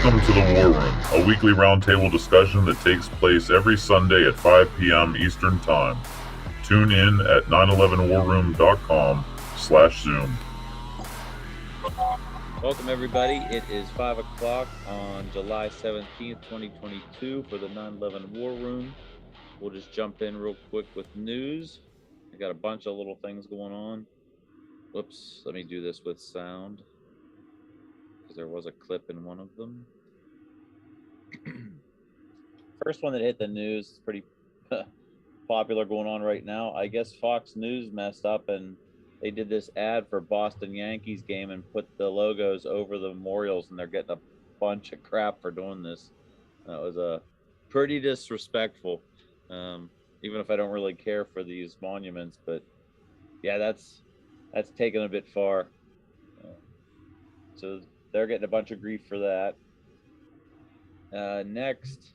Welcome to the War Room, a weekly roundtable discussion that takes place every Sunday at 5 p.m. Eastern Time. Tune in at 911warroom.com/Zoom. Welcome, everybody. It is 5 o'clock on July 17th, 2022 for the 9/11 War Room. We'll just jump in real quick with news. I got a bunch of little things going on. Whoops, let me do this with sound because there was a clip in one of them. First one that hit the news is pretty popular going on right now. I guess Fox News messed up and they did this ad for Boston Yankees game and put the logos over the memorials, and they're getting a bunch of crap for doing this. That was pretty disrespectful, even if I don't really care for these monuments. But yeah, that's taken a bit far. So they're getting a bunch of grief for that. Next,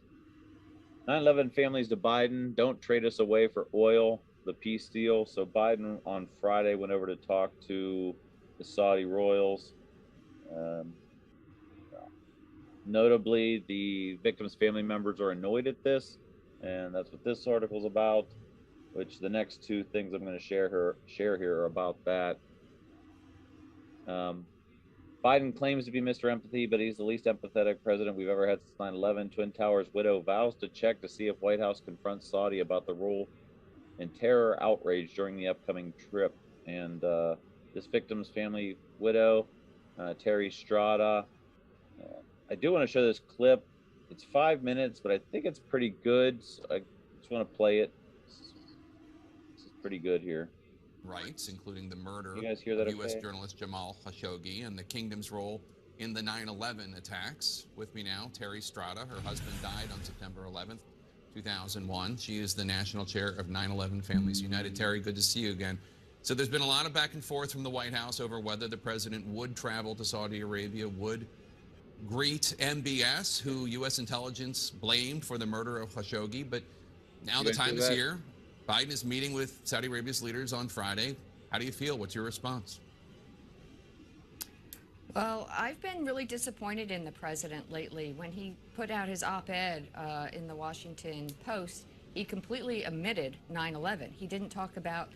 9/11 families to Biden, don't trade us away for oil, the peace deal. So Biden on Friday went over to talk to the Saudi royals. Notably, the victims' family members are annoyed at this, and that's what this article is about, which the next two things I'm going to share here are about that. Biden claims to be Mr. Empathy, but he's the least empathetic president we've ever had since 9/11. Twin Towers widow vows to check to see if White House confronts Saudi about the role in terror outrage during the upcoming trip. And this victim's family widow, Terry Strada. I do want to show this clip. It's 5 minutes, but I think it's pretty good. So I just want to play it. This is pretty good here. Rights, including the murder You guys hear that of U.S. okay? journalist Jamal Khashoggi and the kingdom's role in the 9/11 attacks. With me now, Terry Strada. Her husband died on September 11th, 2001. She is the national chair of 9/11 Families United. Terry, good to see you again. So there's been a lot of back and forth from the White House over whether the president would travel to Saudi Arabia, would greet MBS, who U.S. intelligence blamed for the murder of Khashoggi. But now the time is here. Biden is meeting with Saudi Arabia's leaders on Friday. How do you feel? What's your response? Well, I've been really disappointed in the president lately. When he put out his op-ed in the Washington Post, he completely omitted 9/11. He didn't talk about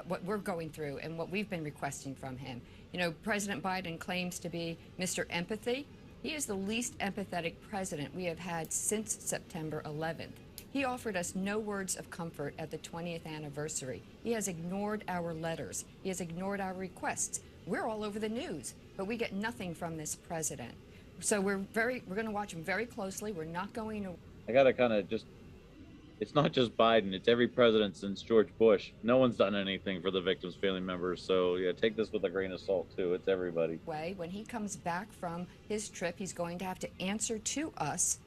what we're going through and what we've been requesting from him. You know, President Biden claims to be Mr. Empathy. He is the least empathetic president we have had since September 11th. He offered us no words of comfort at the 20th anniversary. He has ignored our letters. He has ignored our requests. We're all over the news, but we get nothing from this president. So we're going to watch him very closely. We're not going to. I got to kind of it's not just Biden, it's every president since George Bush. No one's done anything for the victims' family members. So yeah, take this with a grain of salt too. It's everybody. When he comes back from his trip, he's going to have to answer to us.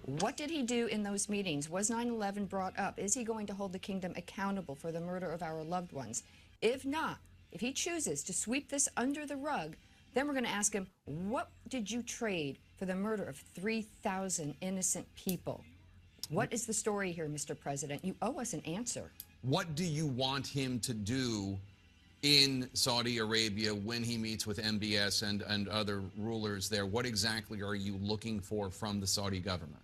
What did he do in those meetings? Was 9/11 brought up? Is he going to hold the kingdom accountable for the murder of our loved ones? If not, if he chooses to sweep this under the rug, then we're going to ask him, what did you trade for the murder of 3,000 innocent people? What is the story here, Mr. President? You owe us an answer. What do you want him to do in Saudi Arabia when he meets with MBS and other rulers there? What exactly are you looking for from the Saudi government?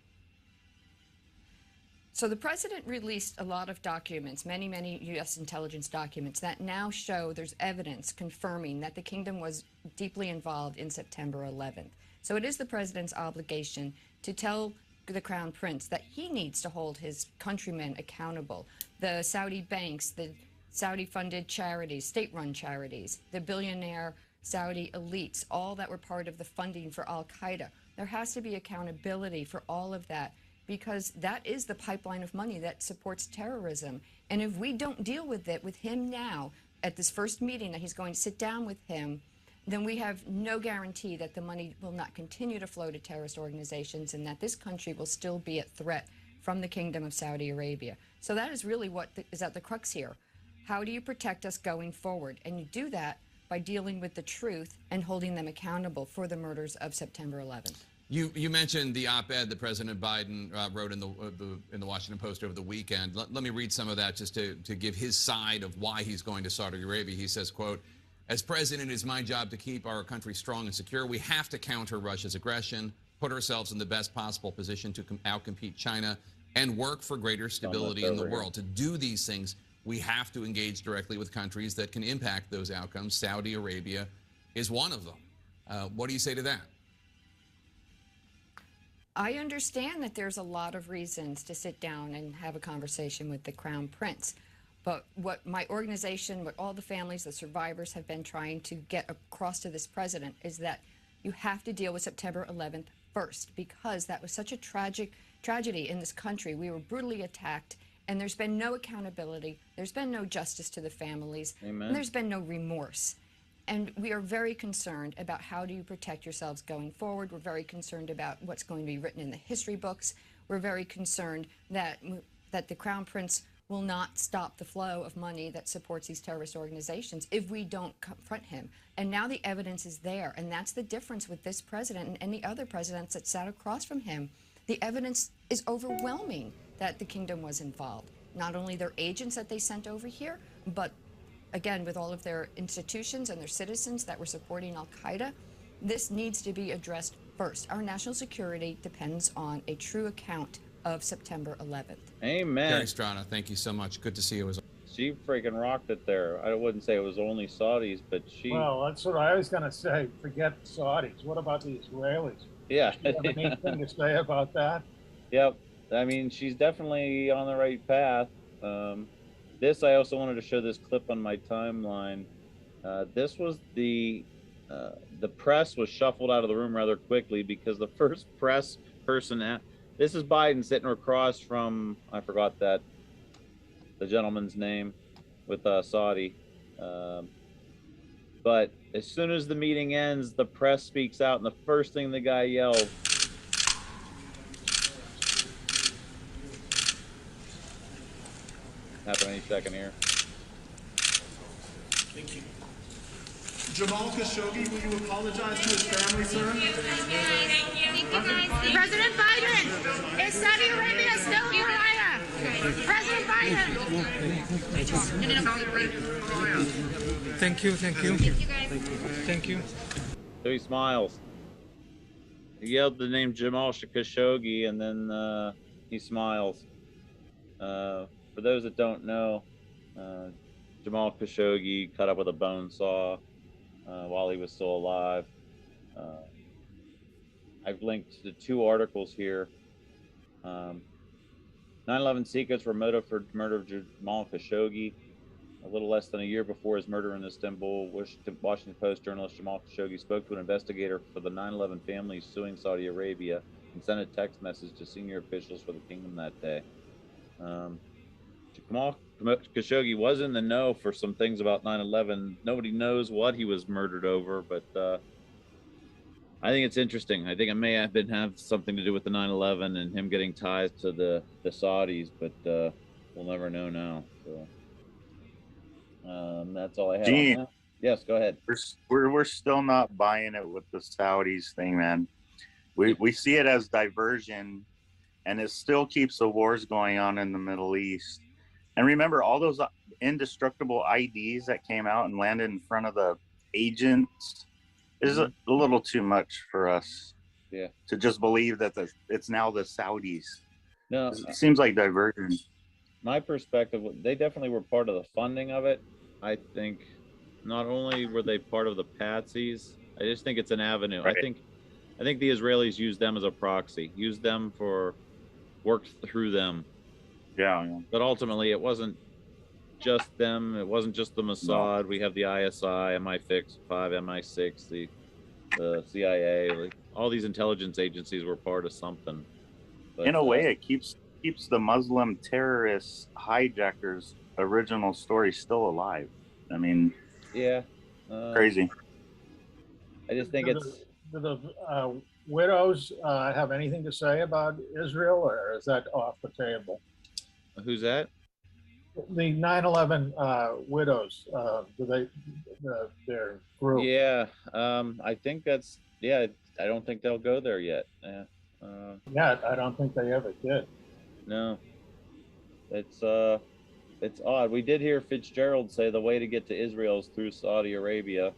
So the president released a lot of documents, many U.S. intelligence documents that now show there's evidence confirming that the kingdom was deeply involved in September 11th. So it is the president's obligation to tell the crown prince that he needs to hold his countrymen accountable. The Saudi banks, the Saudi-funded charities, state-run charities, the billionaire Saudi elites, all that were part of the funding for al-Qaeda. There has to be accountability for all of that, because that is the pipeline of money that supports terrorism. And if we don't deal with it with him now, at this first meeting that he's going to sit down with him, then we have no guarantee that the money will not continue to flow to terrorist organizations and that this country will still be at threat from the Kingdom of Saudi Arabia. So that is really what is at the crux here. How do you protect us going forward? And you do that by dealing with the truth and holding them accountable for the murders of September 11th. You mentioned the op-ed that President Biden wrote in the Washington Post over the weekend. Let me read some of that just to give his side of why he's going to Saudi Arabia. He says, quote, "As president, it is my job to keep our country strong and secure. We have to counter Russia's aggression. put ourselves in the best possible position to outcompete China and work for greater stability in the world. To do these things, we have to engage directly with countries that can impact those outcomes. Saudi Arabia is one of them. What do you say to that? I understand that there's a lot of reasons to sit down and have a conversation with the Crown Prince. But what my organization, what all the families, the survivors have been trying to get across to this president is that you have to deal with September 11th first, because that was such a tragedy in this country. We were brutally attacked, and there's been no accountability. There's been no justice to the families. Amen. And there's been no remorse. And we are very concerned about how do you protect yourselves going forward. We're very concerned about what's going to be written in the history books. We're very concerned that the Crown Prince will not stop the flow of money that supports these terrorist organizations if we don't confront him. And now the evidence is there, and that's the difference with this president and any other presidents that sat across from him. The evidence is overwhelming that the kingdom was involved. Not only their agents that they sent over here, but again, with all of their institutions and their citizens that were supporting Al-Qaeda, this needs to be addressed first. Our national security depends on a true account of September 11th. Amen. Terry Strada, thank you so much. Good to see you. She freaking rocked it there. I wouldn't say it was only Saudis, but she... Well, that's what I was going to say. Forget Saudis. What about the Israelis? Yeah. Do you have anything to say about that? Yep. I mean, she's definitely on the right path. I also wanted to show this clip on my timeline. This was the press was shuffled out of the room rather quickly because the first press person... This is Biden sitting across from, I forgot the gentleman's name with Saudi. But as soon as the meeting ends, the press speaks out, and the first thing the guy yells, happen any second here. Thank you. Jamal Khashoggi, will you apologize to his family, sir? President Biden, is Saudi Arabia still a pariah? President Biden. Thank you, thank you. Thank you. So he smiles. He yelled the name Jamal Khashoggi, and then he smiles. For those that don't know, Jamal Khashoggi cut up with a bone saw while he was still alive. I've linked the two articles here. 9/11 Secrets were motive for murder of Jamal Khashoggi. A little less than a year before his murder in Istanbul, Washington Post journalist Jamal Khashoggi spoke to an investigator for the 9/11 family suing Saudi Arabia and sent a text message to senior officials for the kingdom that day. Jamal Khashoggi was in the know for some things about 9/11. Nobody knows what he was murdered over, but I think it's interesting. I think it may have something to do with the 9/11 and him getting ties to the Saudis, but we'll never know now. So that's all I have. Gene, on that. Yes, go ahead. We're still not buying it with the Saudis thing, man. We see it as diversion, and it still keeps the wars going on in the Middle East. And remember all those indestructible IDs that came out and landed in front of the agents is a little too much for us. Yeah. To just believe that it's now the Saudis. No, it seems like diversion. My perspective, they definitely were part of the funding of it. I think not only were they part of the patsies, I just think it's an avenue. Right. I think the Israelis used them as a proxy, used them for worked through them. Yeah. But ultimately, it wasn't just them. It wasn't just the Mossad. No. We have the ISI, MI5, MI6, the CIA. Like, all these intelligence agencies were part of something. But, in a way, it keeps the Muslim terrorists, hijackers' original story still alive. I mean, yeah, crazy. I just think do the widows have anything to say about Israel, or is that off the table? Who's that? The 9/11 widows, their group. Yeah, I think that's, I don't think they'll go there yet. I don't think they ever did. No, it's odd. We did hear Fitzgerald say the way to get to Israel is through Saudi Arabia,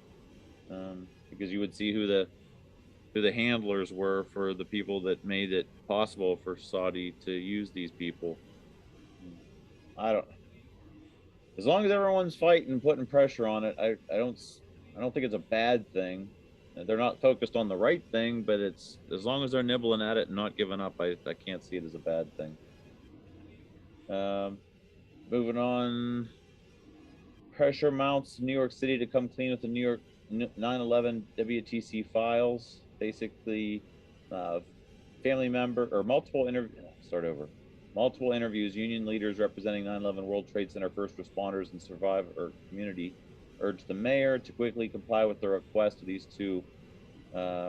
because you would see who who the handlers were for the people that made it possible for Saudi to use these people. I don't. As long as everyone's fighting, putting pressure on it, I don't think it's a bad thing. They're not focused on the right thing, but it's as long as they're nibbling at it and not giving up, I can't see it as a bad thing. Moving on. Pressure mounts New York City to come clean with the New York 9/11 WTC files. Basically, family member or multiple interviews. Union leaders representing 9/11 World Trade Center first responders and survivor community urged the mayor to quickly comply with the request of these two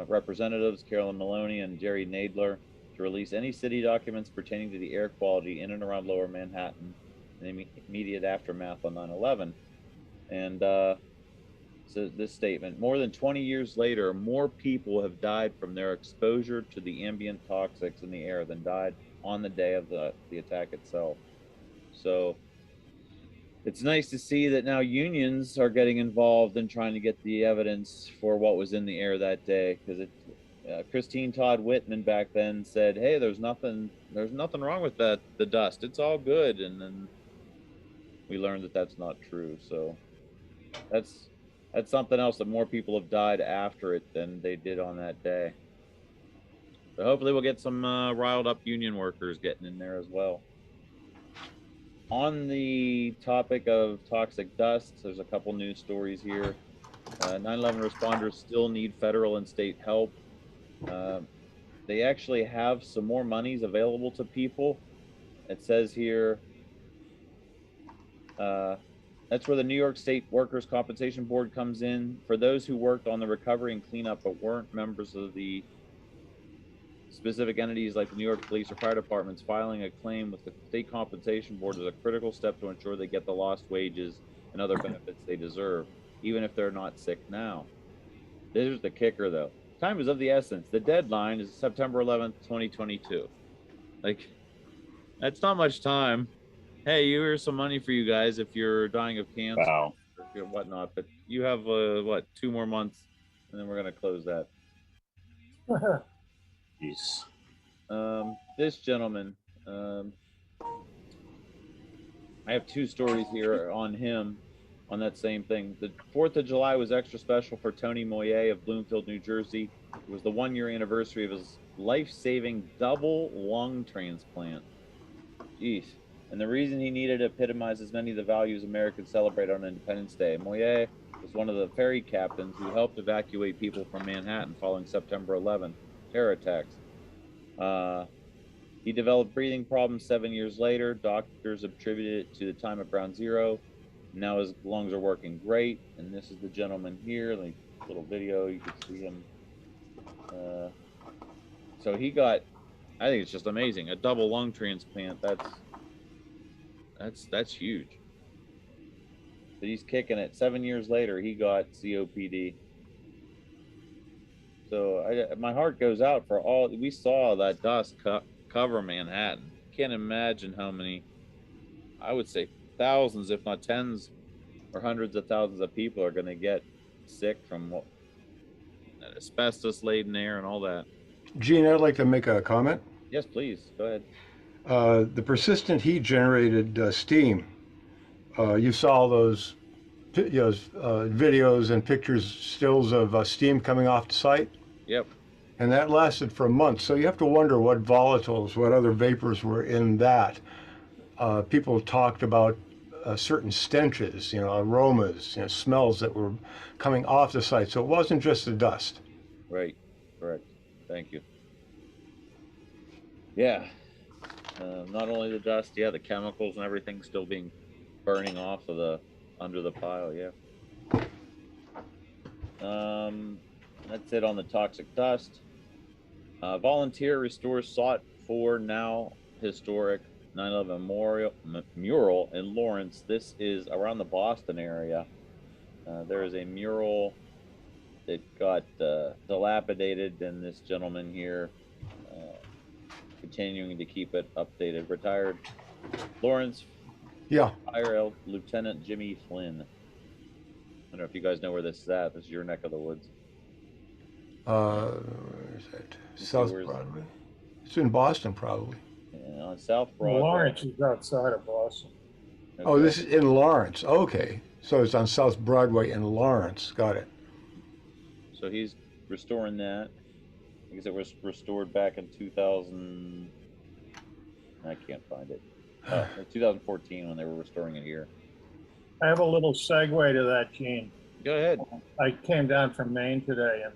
representatives, Carolyn Maloney and Jerry Nadler, to release any city documents pertaining to the air quality in and around Lower Manhattan in the immediate aftermath on 9/11. And so this statement: more than 20 years later, more people have died from their exposure to the ambient toxics in the air than died on the day of the attack itself. So it's nice to see that now unions are getting involved in trying to get the evidence for what was in the air that day, because Christine Todd Whitman back then said, hey, there's nothing wrong with the dust, it's all good. And then we learned that that's not true. So that's something else, that more people have died after it than they did on that day. So hopefully we'll get some riled up union workers getting in there as well. On the topic of toxic dust, there's a couple news stories here. 9/11 responders still need federal and state help. They actually have some more monies available to people. It says here, that's where the New York State Workers' Compensation Board comes in. For those who worked on the recovery and cleanup but weren't members of the specific entities like the New York Police or Fire Departments, filing a claim with the State Compensation Board is a critical step to ensure they get the lost wages and other benefits they deserve, even if they're not sick now. There's the kicker, though. Time is of the essence. The deadline is September 11th, 2022. Like, that's not much time. Hey, here's some money for you guys if you're dying of cancer or whatnot. But you have, 2 more months, and then we're going to close that. Jeez. This gentleman, I have 2 stories here on him on that same thing. The 4th of July was extra special for Tony Moyer of Bloomfield, New Jersey. It was the 1-year anniversary of his life-saving double lung transplant. Jeez. And the reason he needed it epitomizes many of the values Americans celebrate on Independence Day. Moyer was one of the ferry captains who helped evacuate people from Manhattan following September 11th terror attacks. He developed breathing problems 7 years later. Doctors attributed it to the time at Ground Zero. Now his lungs are working great. And this is the gentleman here, like little video, you can see him. So he got, I think it's just amazing, a double lung transplant. That's huge. But he's kicking it. 7 years later, he got COPD. So my heart goes out for all. We saw that dust cover Manhattan. Can't imagine how many, I would say thousands, if not tens or hundreds of thousands of people are going to get sick from asbestos-laden air and all that. Gene, I'd like to make a comment. Yes, please. Go ahead. The persistent heat-generated steam. You saw those videos and pictures, stills of steam coming off the site? Yep. And that lasted for months. So you have to wonder what volatiles, what other vapors were in that. People talked about certain stenches, aromas, smells that were coming off the site. So it wasn't just the dust. Right. Correct. Thank you. Yeah. Not only the dust, the chemicals and everything still being burning off of under the pile. Yeah. That's it on the toxic dust. Volunteer restores sought for now historic 9/11 mural in Lawrence. This is around the Boston area. There is a mural that got dilapidated, and this gentleman here continuing to keep it updated. Retired Lawrence Fire Lieutenant Jimmy Flynn. I don't know if you guys know where this is at. This is your neck of the woods. Where is that? Let's see, South where's Broadway. It's in Boston, probably. on South Broadway. Lawrence is outside of Boston. Okay. Oh, this is in Lawrence. Okay. So it's on South Broadway in Lawrence. Got it. So he's restoring that. I guess it was restored back in 2000. I can't find it. Oh, 2014 when they were restoring it here. I have a little segue to that, Gene. Go ahead. I came down from Maine today, and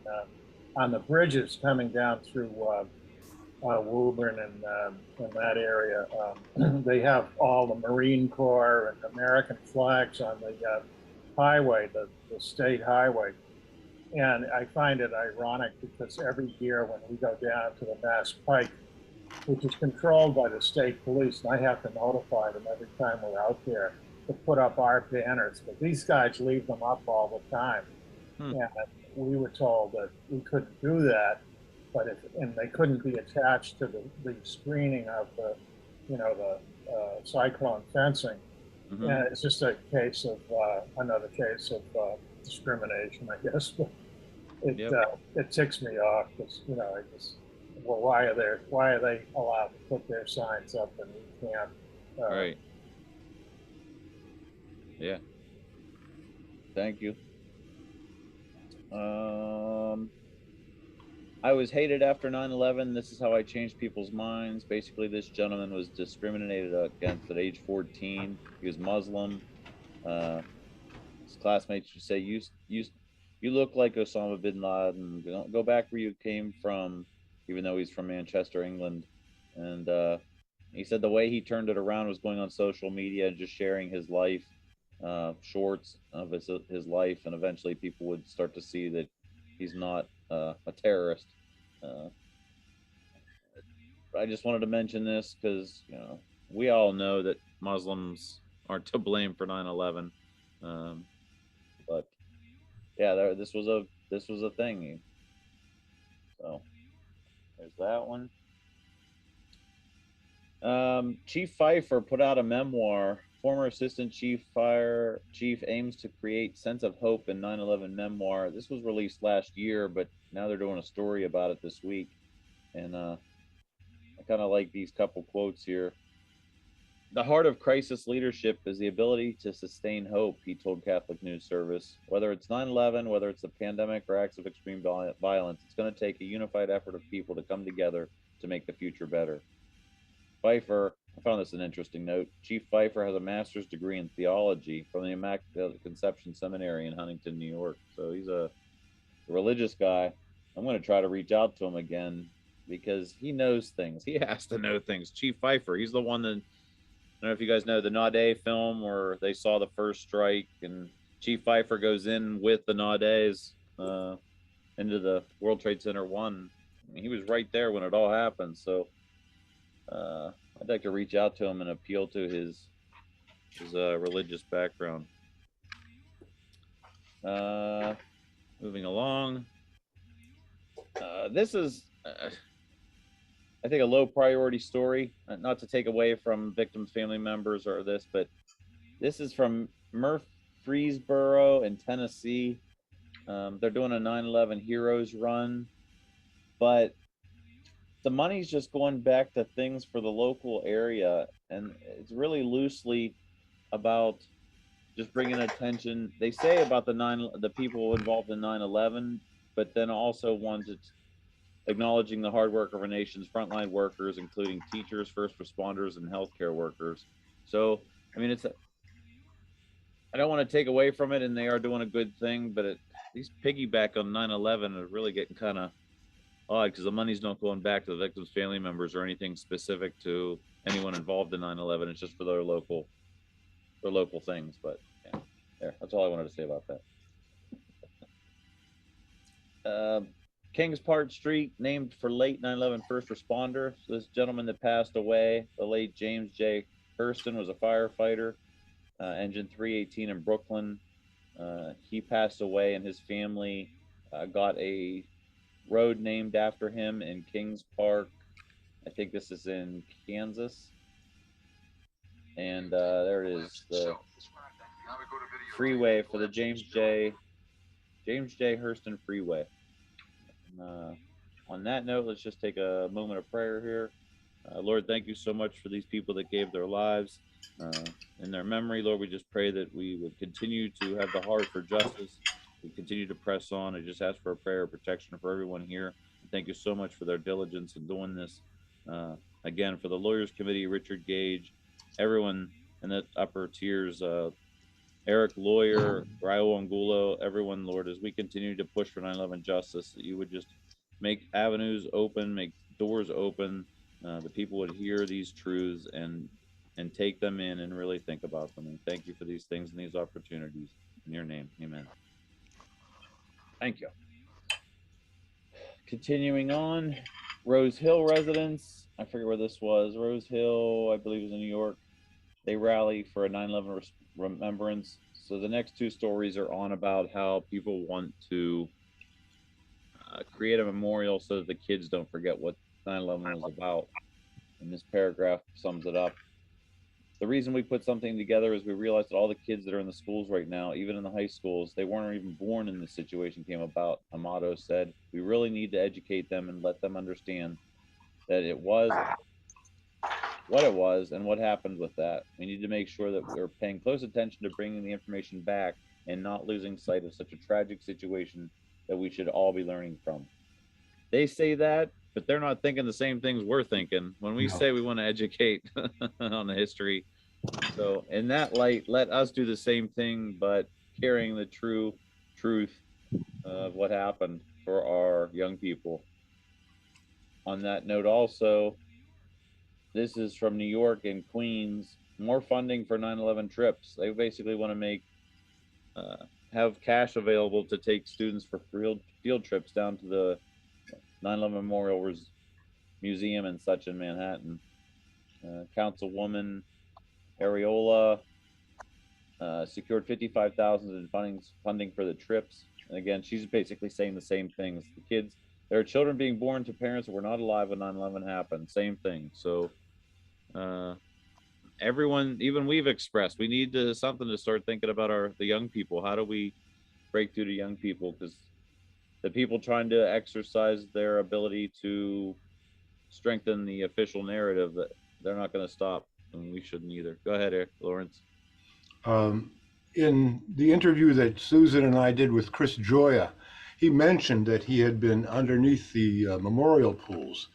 on the bridges coming down through Woburn and that area, they have all the Marine Corps and American flags on the highway, the state highway. And I find it ironic because every year when we go down to the Mass Pike, which is controlled by the state police, and I have to notify them every time we're out there to put up our banners, but these guys leave them up all the time. And we were told that we couldn't do that, and they couldn't be attached to the screening of the cyclone fencing. Mm-hmm. And it's just a case of another case of discrimination, I guess. But it ticks me off because why are they allowed to put their signs up and we can't? Right. Yeah. Thank you. I was hated after 9/11. This is how I changed people's minds. Basically, this gentleman was discriminated against at age 14. He was Muslim. His classmates would say, you look like Osama bin Laden. Go back where you came from, even though he's from Manchester, England. And he said the way he turned it around was going on social media and just sharing his life, shorts of his life, and eventually people would start to see that he's not a terrorist. I just wanted to mention this because we all know that Muslims aren't to blame for 9/11, but yeah, this was a thing. So there's that one. Chief Pfeiffer put out a memoir. Former Assistant Chief Fire Chief aims to create sense of hope in 9/11 memoir. This was released last year, but now they're doing a story about it this week. And I kind of like these couple quotes here. The heart of crisis leadership is the ability to sustain hope, he told Catholic News Service. Whether it's 9/11, whether it's a pandemic or acts of extreme violence, it's going to take a unified effort of people to come together to make the future better. Pfeiffer, I found this an interesting note. Chief Pfeiffer has a master's degree in theology from the Immaculate Conception Seminary in Huntington, New York. So he's a religious guy. I'm going to try to reach out to him again because he knows things. He has to know things. Chief Pfeiffer, he's the one that, I don't know if you guys know the Naude film where they saw the first strike and Chief Pfeiffer goes in with the Naudes into the World Trade Center 1. I mean, he was right there when it all happened. So I'd like to reach out to him and appeal to his religious background. Moving along. This is, I think, a low priority story. Not to take away from victims' family members or this, but this is from Murfreesboro in Tennessee. They're doing a 9/11 Heroes Run, but the money's just going back to things for the local area, and it's really loosely about just bringing attention. They say about the people involved in 9/11, but then also ones it's acknowledging the hard work of our nation's frontline workers, including teachers, first responders, and healthcare workers. So, I mean, I don't want to take away from it, and they are doing a good thing, but these piggyback on 9/11 are really getting kind of odd because the money's not going back to the victims' family members or anything specific to anyone involved in 9/11. It's just for their local things. But yeah, there. That's all I wanted to say about that. Kings Park Street named for late 9/11 first responder. So this gentleman that passed away, the late James J. Hurston, was a firefighter, engine 318 in Brooklyn. He passed away, and his family got a road named after him in Kings Park. I think this is in Kansas. And there it is, the freeway for the James J. Hurston Freeway. On that note, let's just take a moment of prayer here. Lord, thank you so much for these people that gave their lives in their memory. Lord, we just pray that we would continue to have the heart for justice. We continue to press on. I just ask for a prayer of protection for everyone here. Thank you so much for their diligence in doing this. Again, for the Lawyers Committee, Richard Gage, everyone in the upper tiers, Eric Lawyer, Raul Angulo, everyone, Lord, as we continue to push for 9/11 justice, that you would just make avenues open, make doors open, that people would hear these truths and take them in and really think about them. And thank you for these things and these opportunities. In your name, amen. Thank you. Continuing on, Rose Hill residents. I forget where this was. Rose Hill, I believe, is in New York. They rally for a 9/11 remembrance. So the next two stories are on about how people want to create a memorial so that the kids don't forget what 9/11 was about. And this paragraph sums it up. The reason we put something together is we realized that all the kids that are in the schools right now, even in the high schools, they weren't even born in this situation came about. Amato said, we really need to educate them and let them understand that it was what it was and what happened with that. We need to make sure that we're paying close attention to bringing the information back and not losing sight of such a tragic situation that we should all be learning from. They say that, but they're not thinking the same things we're thinking when we say we want to educate on the history. So in that light, let us do the same thing, but carrying the true truth of what happened for our young people. On that note, also, this is from New York and Queens. More funding for 9/11 trips. They basically want to make have cash available to take students for field trips down to the 9/11 Memorial Museum and such in Manhattan. Councilwoman Areola secured $55,000 in funding for the trips. And again, she's basically saying the same things. The kids, there are children being born to parents that were not alive when 9/11 happened. Same thing. So everyone, even we've expressed, we need something to start thinking about the young people. How do we break through to young people? Because the people trying to exercise their ability to strengthen the official narrative, that they're not going to stop, and we shouldn't either. Go ahead, Eric Lawrence. In the interview that Susan and I did with Chris Joya, he mentioned that he had been underneath the memorial pools,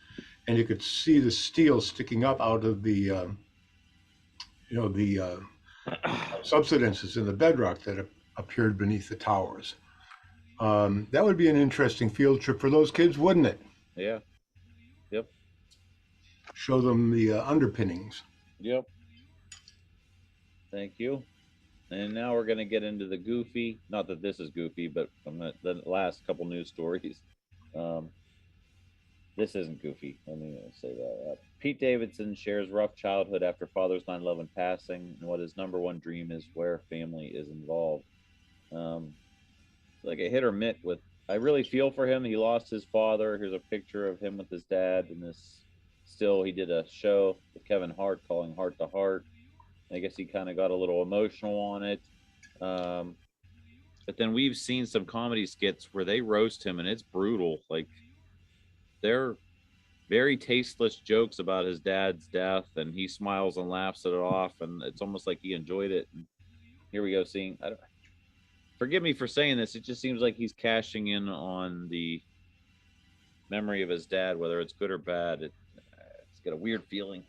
and you could see the steel sticking up out of the subsidences in the bedrock that appeared beneath the towers. That would be an interesting field trip for those kids, wouldn't it? Yeah. Yep. Show them the underpinnings. Yep. Thank you. And now we're going to get into the goofy. Not that this is goofy, but from the last couple news stories. This isn't goofy. Let me say that. Pete Davidson shares rough childhood after father's 9/11 passing, and what his number one dream is where family is involved. Like a hit or miss with. I really feel for him. He lost his father. Here's a picture of him with his dad. And this still, he did a show with Kevin Hart calling Heart to Heart. I guess he kind of got a little emotional on it. But then we've seen some comedy skits where they roast him, and it's brutal. Like, they're very tasteless jokes about his dad's death, and he smiles and laughs it off, and it's almost like he enjoyed it. And here we go, forgive me for saying this, it just seems like he's cashing in on the memory of his dad, whether it's good or bad. It's got a weird feeling.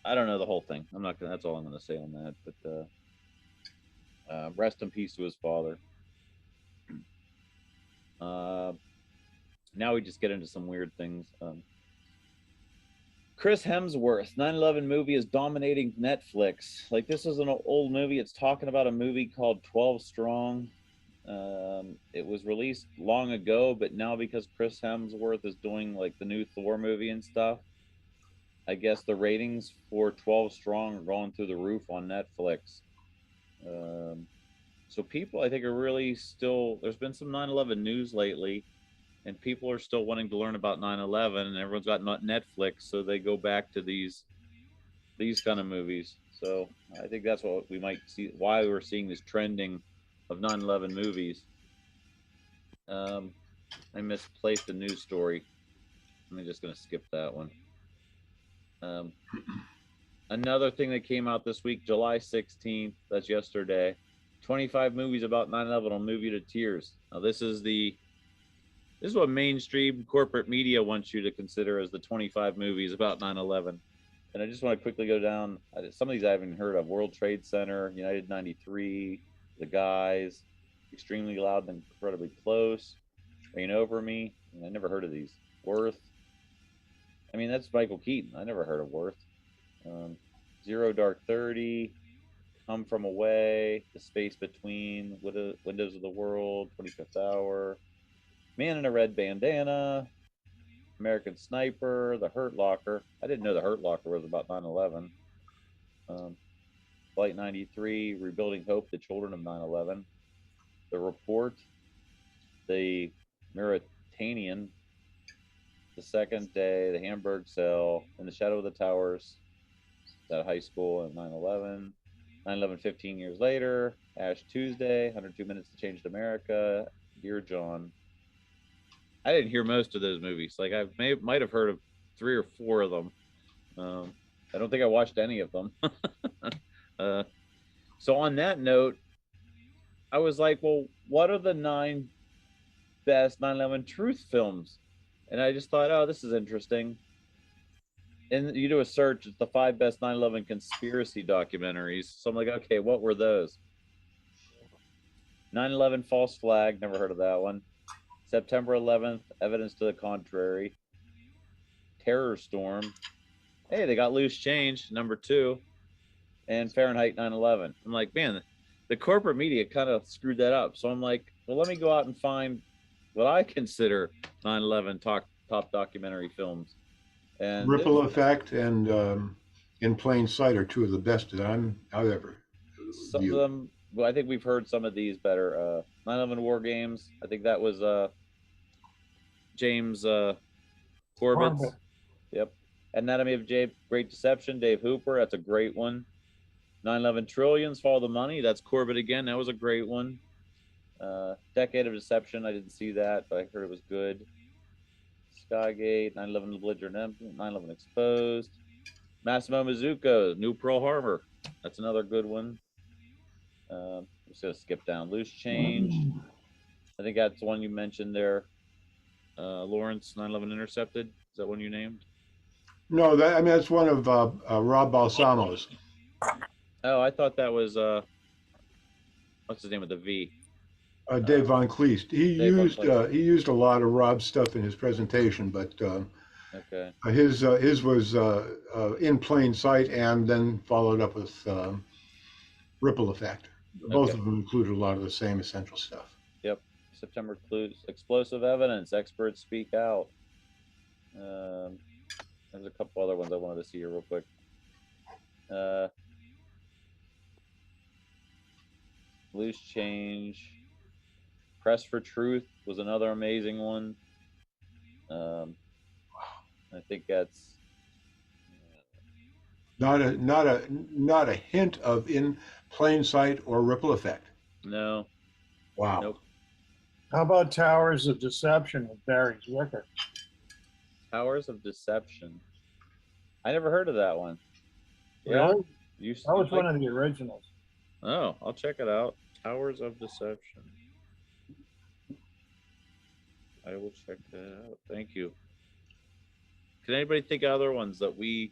I don't know the whole thing. I'm not gonna. That's all I'm gonna say on that. But rest in peace to his father. Now we just get into some weird things. Chris Hemsworth, 9/11 movie is dominating Netflix. Like, this is an old movie. It's talking about a movie called 12 Strong. It was released long ago, but now because Chris Hemsworth is doing like the new Thor movie and stuff, I guess the ratings for 12 Strong are going through the roof on Netflix. So people, I think, are really still, there's been some 9/11 news lately, and people are still wanting to learn about 9/11, and everyone's got Netflix, so they go back to these kind of movies. So I think that's what we might see, why we're seeing this trending of 9/11 movies. I misplaced a news story. I'm just going to skip that one. Another thing that came out this week, July 16th, that's yesterday, 25 movies about 9/11 will move you to tears. Now, this is what mainstream corporate media wants you to consider as the 25 movies about 9/11. And I just want to quickly go down some of these I haven't heard of. World Trade Center, United 93, The Guys, Extremely Loud and Incredibly Close, Rain Over Me. I never heard of these. Worth. I mean, that's Michael Keaton. I never heard of Worth. Zero Dark 30, Come From Away, The Space Between, Windows of the World, 25th Hour, Man in a Red Bandana, American Sniper, The Hurt Locker. I didn't know The Hurt Locker was about 9/11. Flight 93, Rebuilding Hope, The Children of 9/11. The Report, The Mauritanian, The Second Day, The Hamburg Cell, In the Shadow of the Towers, at high school in 9/11. 9/11 15 years later, Ash Tuesday, 102 Minutes to Change America, Dear John. I didn't hear most of those movies. Like I might have heard of 3 or 4 of them. I don't think I watched any of them. So on that note, I was like, well, what are the 9 best 9/11 truth films? And I just thought, oh, this is interesting. And you do a search, it's the 5 best 9/11 conspiracy documentaries. So I'm like, okay, what were those? 9/11 False Flag, never heard of that one. September 11th, Evidence to the Contrary. Terror Storm. Hey, they got Loose Change, number 2. And Fahrenheit 9/11. I'm like, man, the corporate media kind of screwed that up. So I'm like, well, let me go out and find what I consider 9/11 top documentary films. And Ripple Effect and In Plain Sight are 2 of the best that I've ever some viewed. of them, well, I think we've heard some of these better. 9/11 War Games, I think that was James Corbett's. Corbett. Yep. Anatomy of Great Deception, Dave Hooper, that's a great one. 9/11 Trillions, Follow the Money, that's Corbett again, that was a great one. Decade of Deception, I didn't see that, but I heard it was good. Skygate, 9/11 Belligerent, 9/11 Exposed, Massimo Mizuko, New Pearl Harbor. That's another good one. I'm just gonna skip down. Loose Change. I think that's the one you mentioned there. Lawrence, 9/11 Intercepted. Is that one you named? No, that's one of Rob Balsamo's. Oh, I thought that was what's his name with the V? Dave Von Kleist. He used a lot of Rob's stuff in his presentation, but okay. His was In Plain Sight and then followed up with Ripple Effect. Both of them included a lot of the same essential stuff. Yep. September Clues, Explosive Evidence, Experts Speak Out. There's a couple other ones I wanted to see here real quick. Loose Change. Press for Truth was another amazing one. I think that's not a hint of In Plain Sight or Ripple Effect. No. Wow. Nope. How about Towers of Deception with Barry Zwicker? Towers of Deception. I never heard of that one. Really? Yeah. That was one of the originals. Oh, I'll check it out. Towers of Deception. I will check that out. Thank you. Can anybody think of other ones that we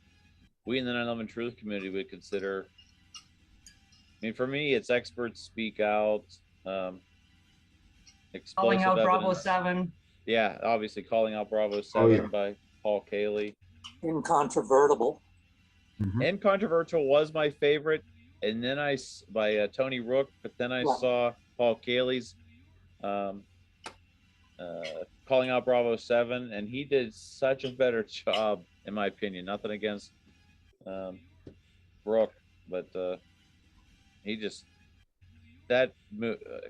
in the 9/11 Truth community would consider? I mean, for me, it's Experts Speak Out. Calling Out Evidence. Bravo 7. Yeah, obviously Calling Out Bravo 7 by Paul Cayley. Incontrovertible. Mm-hmm. Incontrovertible was my favorite, and then by Tony Rook, but then I saw Paul Cayley's Calling Out Bravo 7, and he did such a better job, in my opinion. Nothing against Brooke, but he just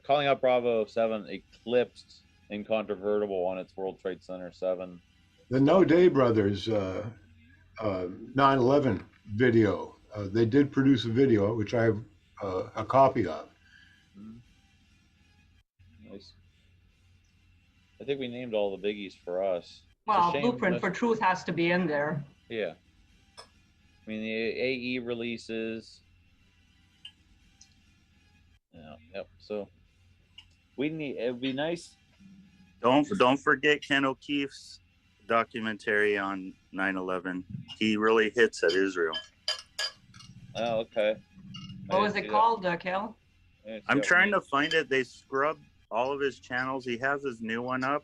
Calling Out Bravo 7 eclipsed Incontrovertible on its World Trade Center 7. The No Day Brothers 9/11 video. They did produce a video, which I have a copy of. Nice. think we named all the biggies for us. Well, Blueprint for Truth has to be in there. Yeah. I mean, the AE releases. Yeah, yep. So it'd be nice. Don't forget Ken O'Keefe's documentary on 9/11. He really hits at Israel. Oh, okay. What was it called, Kel? I'm trying to find it. They scrubbed all of his channels. He has his new one up,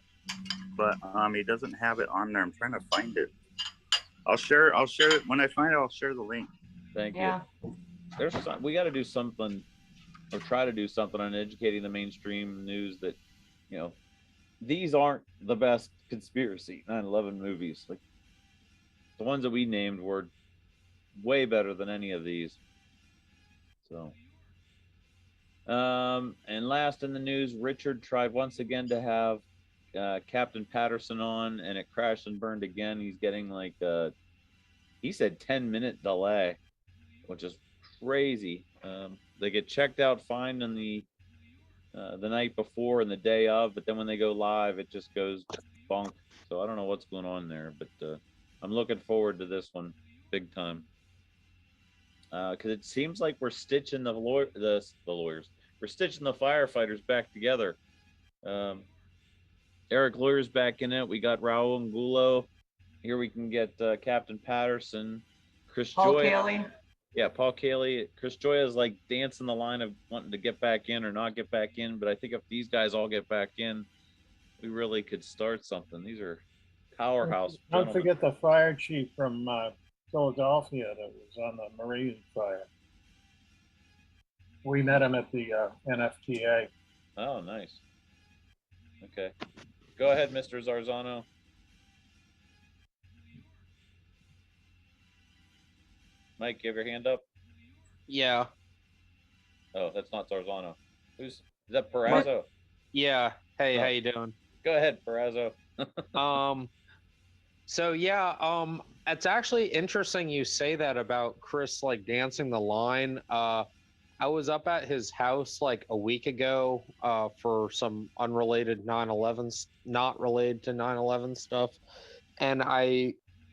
but he doesn't have it on there. I'm trying to find it. I'll share it when I find it. I'll share the link. Thank you. We got to do something, or try to do something on educating the mainstream news that, you know, these aren't the best conspiracy 9/11 movies. Like the ones that we named were way better than any of these. So, and last in the news, Richard tried once again to have Captain Patterson on, and it crashed and burned again. He's getting like he said 10-minute delay, which is crazy. They get checked out fine in the night before and the day of, but then when they go live, it just goes bonk. So I don't know what's going on there, but I'm looking forward to this one big time. Because it seems like we're stitching the lawyers. We're stitching the firefighters back together. Eric Lawyer's back in it. We got Raul Angulo. Here we can get Captain Patterson, Paul Cayley. Yeah, Paul Cayley. Chris Joya is like dancing the line of wanting to get back in or not get back in. But I think if these guys all get back in, we really could start something. These are powerhouse. Don't forget the fire chief from Philadelphia that was on the Marine fire. We met him at the NFTA. Oh, nice. Okay. Go ahead, Mr. Zarzano. Mike, you have your hand up? Yeah. Oh, that's not Zarzano. Is that Perazzo? Yeah. Hey, how you doing? Go ahead, Perazzo. So yeah, it's actually interesting you say that about Chris like dancing the line. I was up at his house like a week ago for some unrelated 9/11, not related to 9/11 stuff, and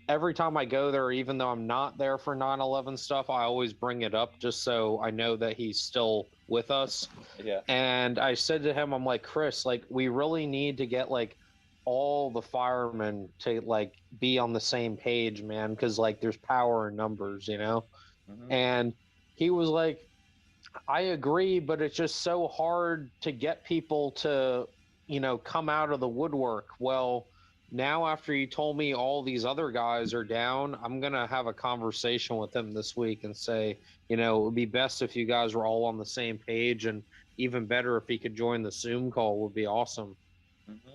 every time I go there, even though I'm not there for 9/11 stuff, I always bring it up just so I know that he's still with us. Yeah. And I said to him, I'm like, Chris, like we really need to get like all the firemen to like be on the same page, man, because like there's power in numbers, you know. Mm-hmm. And he was like, I agree, but it's just so hard to get people to, you know, come out of the woodwork. Well, now after you told me all these other guys are down, I'm gonna have a conversation with them this week and say, you know, it would be best if you guys were all on the same page, and even better if he could join the Zoom call would be awesome. Mm-hmm.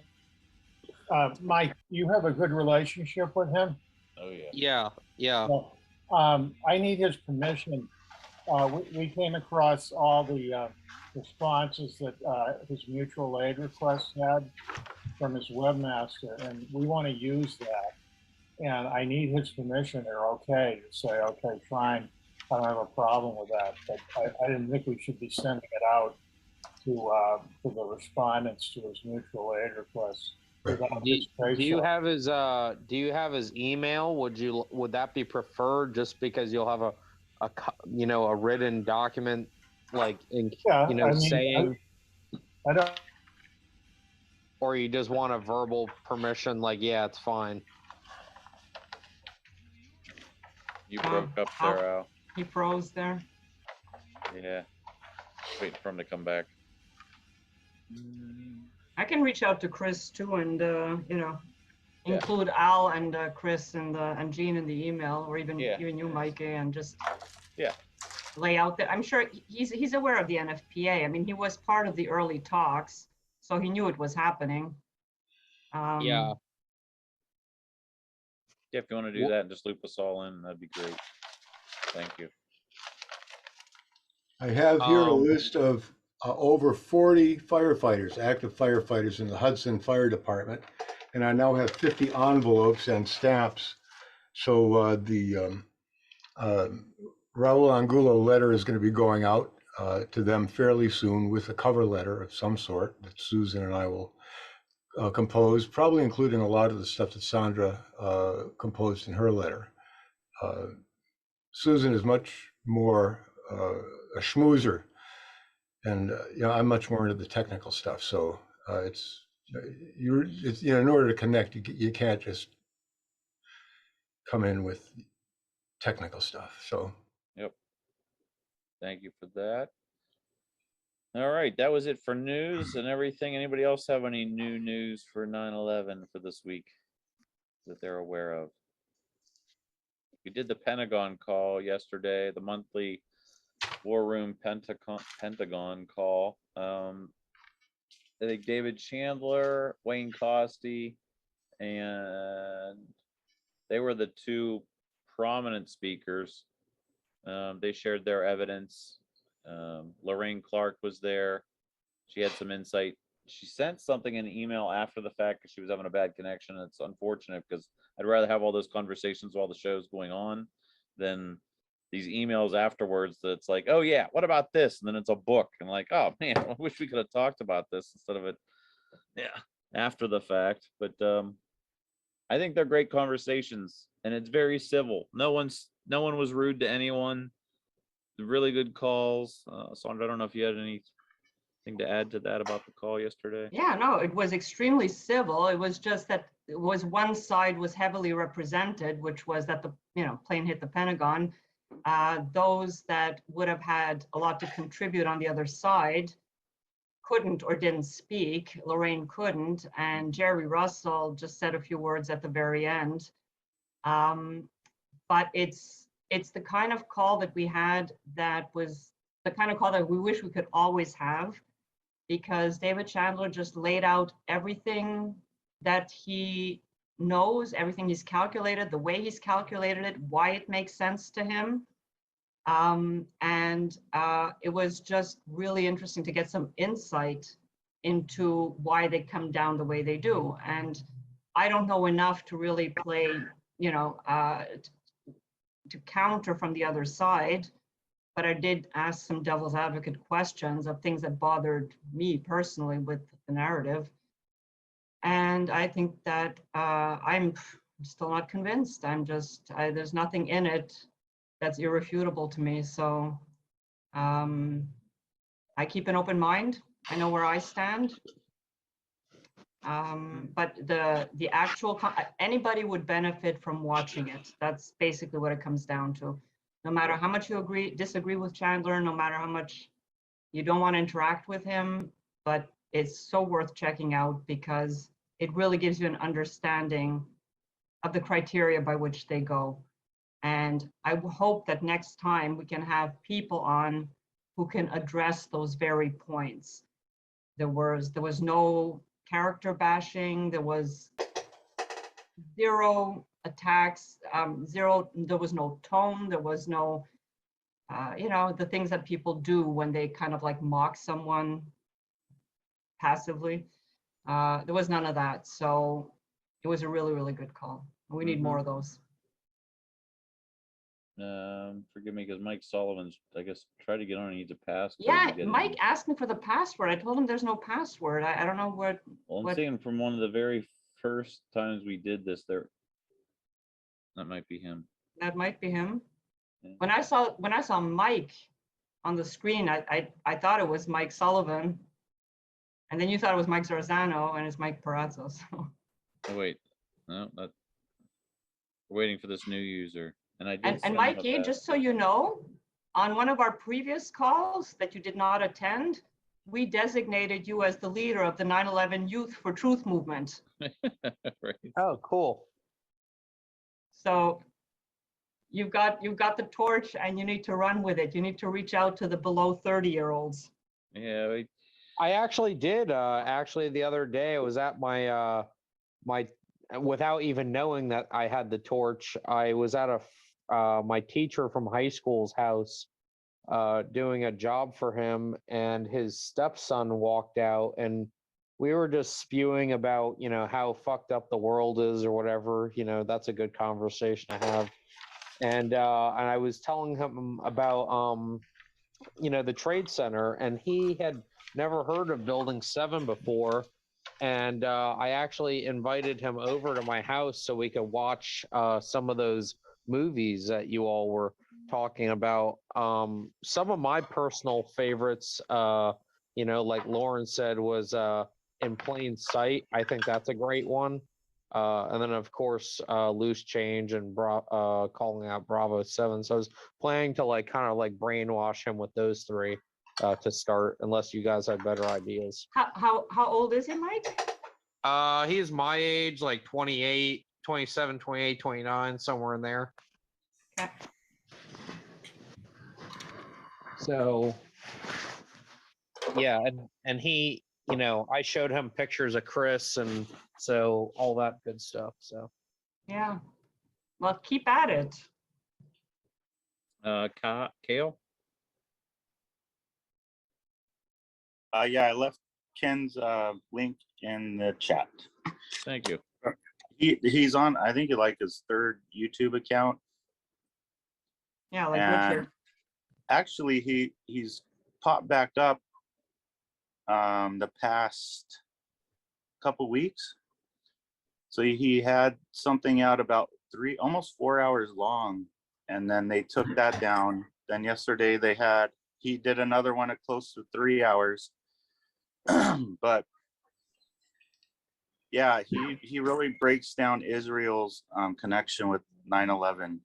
Mike, you have a good relationship with him? Oh, yeah. Yeah, yeah. Well, I need his permission. We came across all the responses that his mutual aid request had from his webmaster, and we want to use that. And I need his permission or okay to say, okay, fine, I don't have a problem with that. But I didn't think we should be sending it out to the respondents to his mutual aid requests. Do you have his email? Would that be preferred, just because you'll have a written document like saying I don't, or you just want a verbal permission like, yeah, it's fine. You broke up there, Al. He froze there. Yeah. Waiting for him to come back. I can reach out to Chris too, and include Al and Chris and Gene in the email, or even you, Mike, and just lay out there. I'm sure he's aware of the NFPA. I mean, he was part of the early talks, so he knew it was happening. Yeah, if you want to do that and just loop us all in, that'd be great. Thank you. I have here a list of over 40 firefighters, active firefighters in the Hudson Fire Department, and I now have 50 envelopes and stamps. So the Raul Angulo letter is going to be going out to them fairly soon with a cover letter of some sort that Susan and I will composed, probably including a lot of the stuff that Sandra composed in her letter. Susan is much more a schmoozer, and I'm much more into the technical stuff. So it's in order to connect, you can't just come in with technical stuff. So. Yep. Thank you for that. All right, that was it for news and everything. Anybody else have any new news for 9/11 for this week that they're aware of? We did the Pentagon call yesterday, the monthly WarRoom Pentagon call. I think David Chandler, Wayne Costy, and they were the two prominent speakers. They shared their evidence. Lorraine Clark was there. She had some insight. She sent something in email after the fact because she was having a bad connection. It's unfortunate because I'd rather have all those conversations while the show's going on than these emails afterwards that's like, oh yeah, what about this? And then it's a book and like, oh man, I wish we could have talked about this instead of it, after the fact. But I think they're great conversations and it's very civil. No one was rude to anyone. Really good calls. Sandra, I don't know if you had anything to add to that about the call yesterday. Yeah, no, it was extremely civil. It was just that it was one side was heavily represented, which was that the plane hit the Pentagon. Those that would have had a lot to contribute on the other side couldn't or didn't speak. Lorraine couldn't, and Jerry Russell just said a few words at the very end. But it's the kind of call that we had that was the kind of call that we wish we could always have, because David Chandler just laid out everything that he knows, everything he's calculated, the way he's calculated it, why it makes sense to him. And it was just really interesting to get some insight into why they come down the way they do. And I don't know enough to really play, to counter from the other side, but I did ask some devil's advocate questions of things that bothered me personally with the narrative. And I think that I'm still not convinced. There's nothing in it that's irrefutable to me. So I keep an open mind. I know where I stand. But the actual, anybody would benefit from watching it. That's basically what it comes down to. No matter how much you disagree with Chandler, no matter how much you don't want to interact with him, but it's so worth checking out because it really gives you an understanding of the criteria by which they go. And I hope that next time we can have people on who can address those very points. There was no character bashing, there was zero attacks, there was no tone, there was no, the things that people do when they kind of like mock someone passively. There was none of that. So it was a really, really good call. We need more of those. Forgive me, because Mike Sullivan's, I guess, tried to get on and needs a passcode. Yeah, Mike asked me for the password. I told him there's no password. I don't know what. Well, I'm seeing from one of the very first times we did this, that might be him. That might be him. Yeah. When I saw Mike on the screen, I thought it was Mike Sullivan, and then you thought it was Mike Zarzano, and it's Mike Perazzo. So. Oh wait, no, we're waiting for this new user. And Mikey, just so you know, on one of our previous calls that you did not attend, we designated you as the leader of the 9/11 Youth for Truth movement. Right. Oh, cool. So you've got the torch and you need to run with it. You need to reach out to the below 30-year-olds. Yeah. I actually did. Actually, the other day I was at my without even knowing that I had the torch. I was at my teacher from high school's house doing a job for him, and his stepson walked out, and we were just spewing about how fucked up the world is or whatever. That's a good conversation to have. And I was telling him about the Trade Center, and he had never heard of Building 7 before. and I actually invited him over to my house so we could watch some of those movies that you all were talking about. Some of my personal favorites, like Lauren said, was In Plain Sight. I think that's a great one. And then, of course, Loose Change and calling out Bravo 7. So I was planning to kind of brainwash him with those three to start, unless you guys had better ideas. How old is he, Mike? He's my age, like 28, 27, 28, 29, somewhere in there. Okay. So, yeah, and he, I showed him pictures of Chris, and so all that good stuff. So, yeah, well, keep at it. Kale. Yeah, I left Ken's link in the chat. Thank you. He's on, I think, like his third YouTube account. Yeah, like Richard. Actually, he's popped back up the past couple weeks. So he had something out about almost 4 hours long, and then they took that down. Then yesterday he did another one at close to 3 hours. But yeah, he really breaks down Israel's connection with 9/11.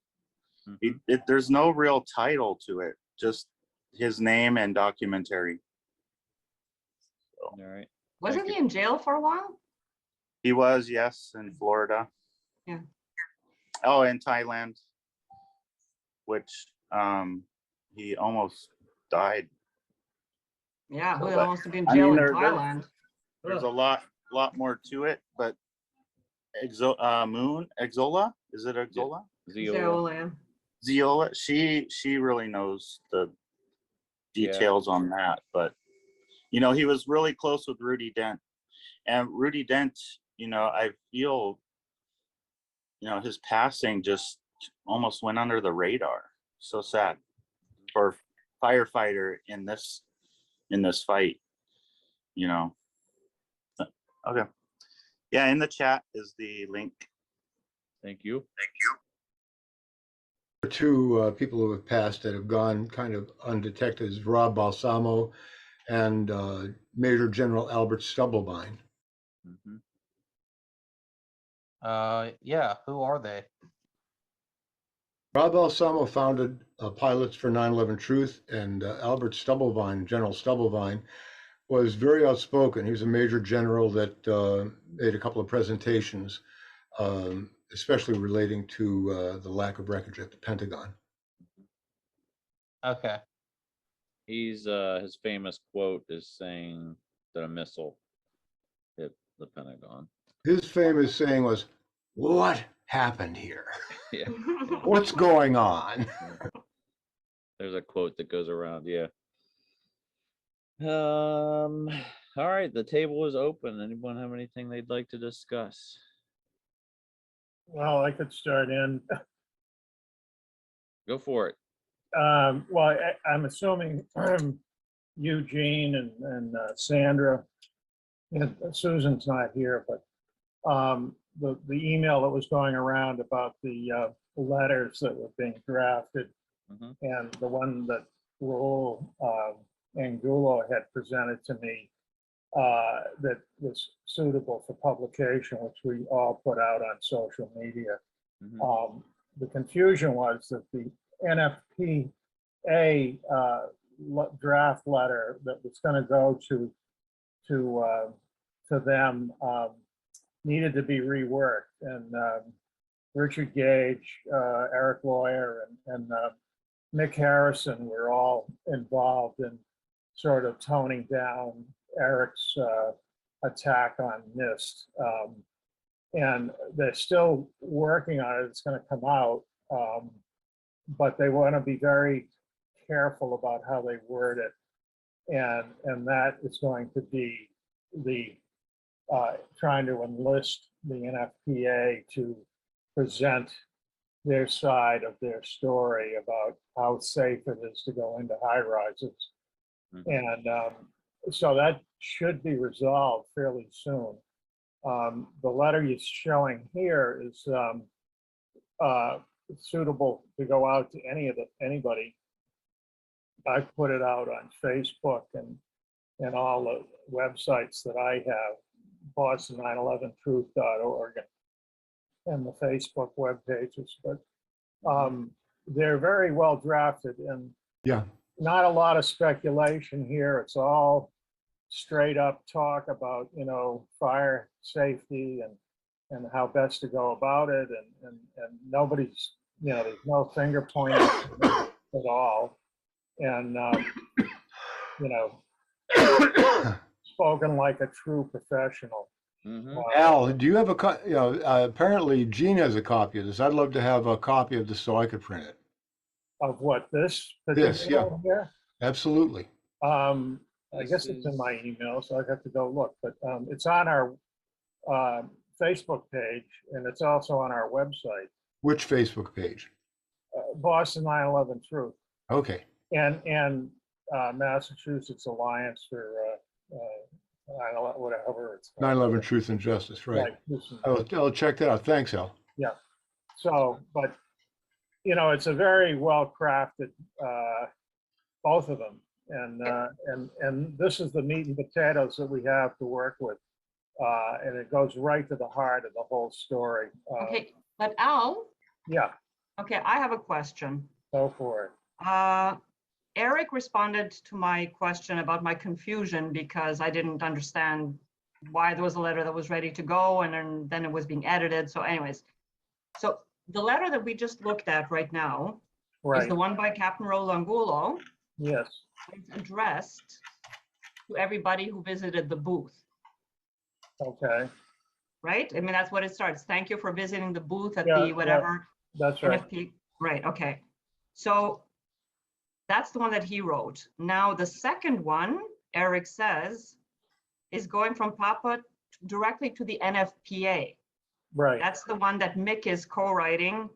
There's no real title to it, just his name and documentary. So, all right. Wasn't he in jail for a while? He was, yes, in Florida. Yeah. Oh, in Thailand, which he almost died. Yeah, So, who wants to be in jail in Thailand? There's a lot more to it, but Exola, is it Exola? Ziola, she really knows the details on that. But he was really close with Rudy Dent, and Rudy Dent, I feel his passing just almost went under the radar. So sad for firefighter in this fight. Okay. Yeah, in the chat is the link. Thank you. Two people who have passed that have gone kind of undetected is Rob Balsamo and Major General Albert Stubblebine. Yeah, who are they? Rob Balsamo founded Pilots for 9/11 Truth, and Albert Stubblebine, General Stubblebine, was very outspoken. He was a major general that made a couple of presentations, especially relating to the lack of wreckage at the Pentagon. Okay. He's his famous quote is saying that a missile hit the Pentagon. His famous saying was, "What happened here? Yeah. What's going on?" There's a quote that goes around. Yeah. All right, the table is open. Anyone have anything they'd like to discuss? Well, I could start in. Go for it. Well, I'm assuming Eugene and Sandra, and Susan's not here, but the email that was going around about the letters that were being drafted, and the one that Raul Angulo had presented to me that was suitable for publication, which we all put out on social media. The confusion was that the NFPA draft letter that was going to go to them needed to be reworked, and Richard Gage, Eric Lawyer, and Nick Harrison were all involved in sort of toning down Eric's attack on NIST. And they're still working on it. It's going to come out, but they want to be very careful about how they word it. And that is going to be the trying to enlist the NFPA to present their side of their story about how safe it is to go into high rises. And so that should be resolved fairly soon. The letter you're showing here is suitable to go out to anybody. I put it out on Facebook and all the websites that I have, Boston911truth.org and the Facebook web pages, but they're very well drafted and Yeah. not a lot of speculation here. It's all straight up talk about, fire safety and how best to go about it. And nobody's, there's no finger pointing at all. And, spoken like a true professional. Al, do you have apparently Gene has a copy of this. I'd love to have a copy of this so I could print it. Of what, this? This, yeah. Here? Absolutely. I guess it's in my email, so I'd have to go look, but it's on our Facebook page and it's also on our website. Which Facebook page? Boston 911 Truth. Okay. And Massachusetts Alliance for whatever it's called. 9/11 Truth and Justice, right. I'll check that out. Thanks, Al. Yeah. So, but, it's a very well crafted, both of them. And this is the meat and potatoes that we have to work with. And it goes right to the heart of the whole story. Okay, but Al? Yeah. Okay, I have a question. Go for it. Eric responded to my question about my confusion because I didn't understand why there was a letter that was ready to go and then it was being edited. So anyways, so the letter that we just looked at right now is the one by Captain Raul Angulo. Yes. It's addressed to everybody who visited the booth. Okay. Right? I mean, that's what it starts. Thank you for visiting the booth at the whatever. Yeah, that's right. NFP. Right, okay. So that's the one that he wrote. Now, the second one, Eric says, is going from Papa directly to the NFPA. Right. That's the one that Mick is co-writing.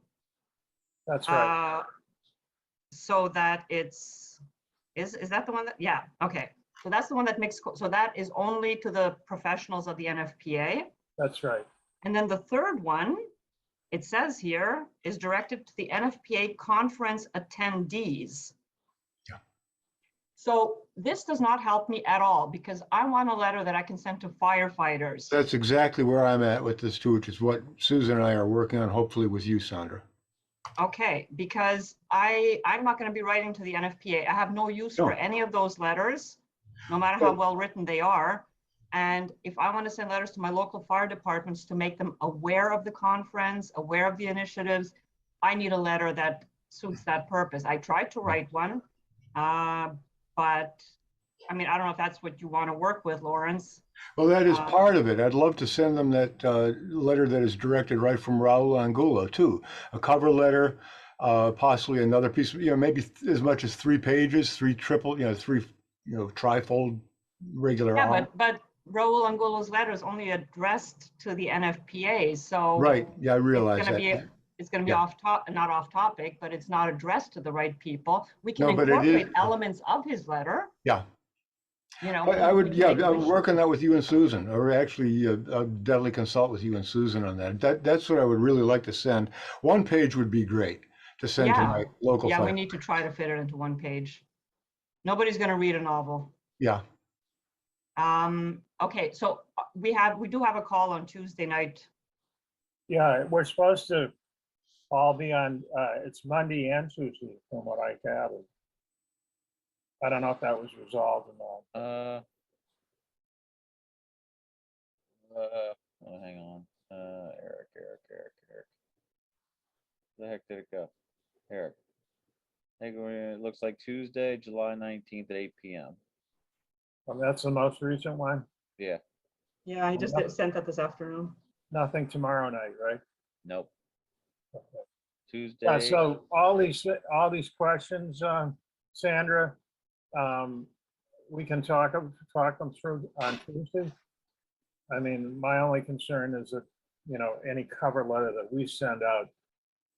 That's right. So that it's, is that the one that, yeah, okay. So that's the one that Mick's, so that is only to the professionals of the NFPA. That's right. And then the third one, it says here, is directed to the NFPA conference attendees. Yeah. So this does not help me at all because I want a letter that I can send to firefighters. That's exactly where I'm at with this too, which is what Susan and I are working on, hopefully with you, Sandra. Okay, because I'm not going to be writing to the NFPA. I have no use for any of those letters, no matter how well written they are. And if I want to send letters to my local fire departments to make them aware of the conference, aware of the initiatives, I need a letter that suits that purpose. I tried to write one, but I mean, I don't know if that's what you want to work with, Lawrence. Well, that is part of it. I'd love to send them that letter that is directed right from Raul Angulo too. A cover letter, possibly another piece, maybe as much as 3 pages, 3 triple, 3, trifold regular. Yeah, but Raul Angulo's letter is only addressed to the NFPA, so right. Yeah, I realize that. It's going to be not off topic, but it's not addressed to the right people. We can incorporate elements of his letter. Yeah. I would, I'll work on that with you and Susan, or actually I'll definitely consult with you and Susan on that. That's what I would really like to send. 1 page would be great to send to my local fire. We need to try to fit it into 1 page. Nobody's going to read a novel. Yeah. Okay, so we do have a call on Tuesday night. Yeah, we're supposed to all be on, it's Monday and Tuesday from what I gathered. I don't know if that was resolved or not. Hang on. Eric. Where the heck did it go? Eric. It looks like Tuesday, July 19th at 8 p.m. That's the most recent one? Yeah. Yeah, I just sent that this afternoon. Nothing tomorrow night, right? Nope. Okay. Tuesday. Yeah, so all these questions, Sandra, we can talk them through on Tuesday. I mean, my only concern is that, any cover letter that we send out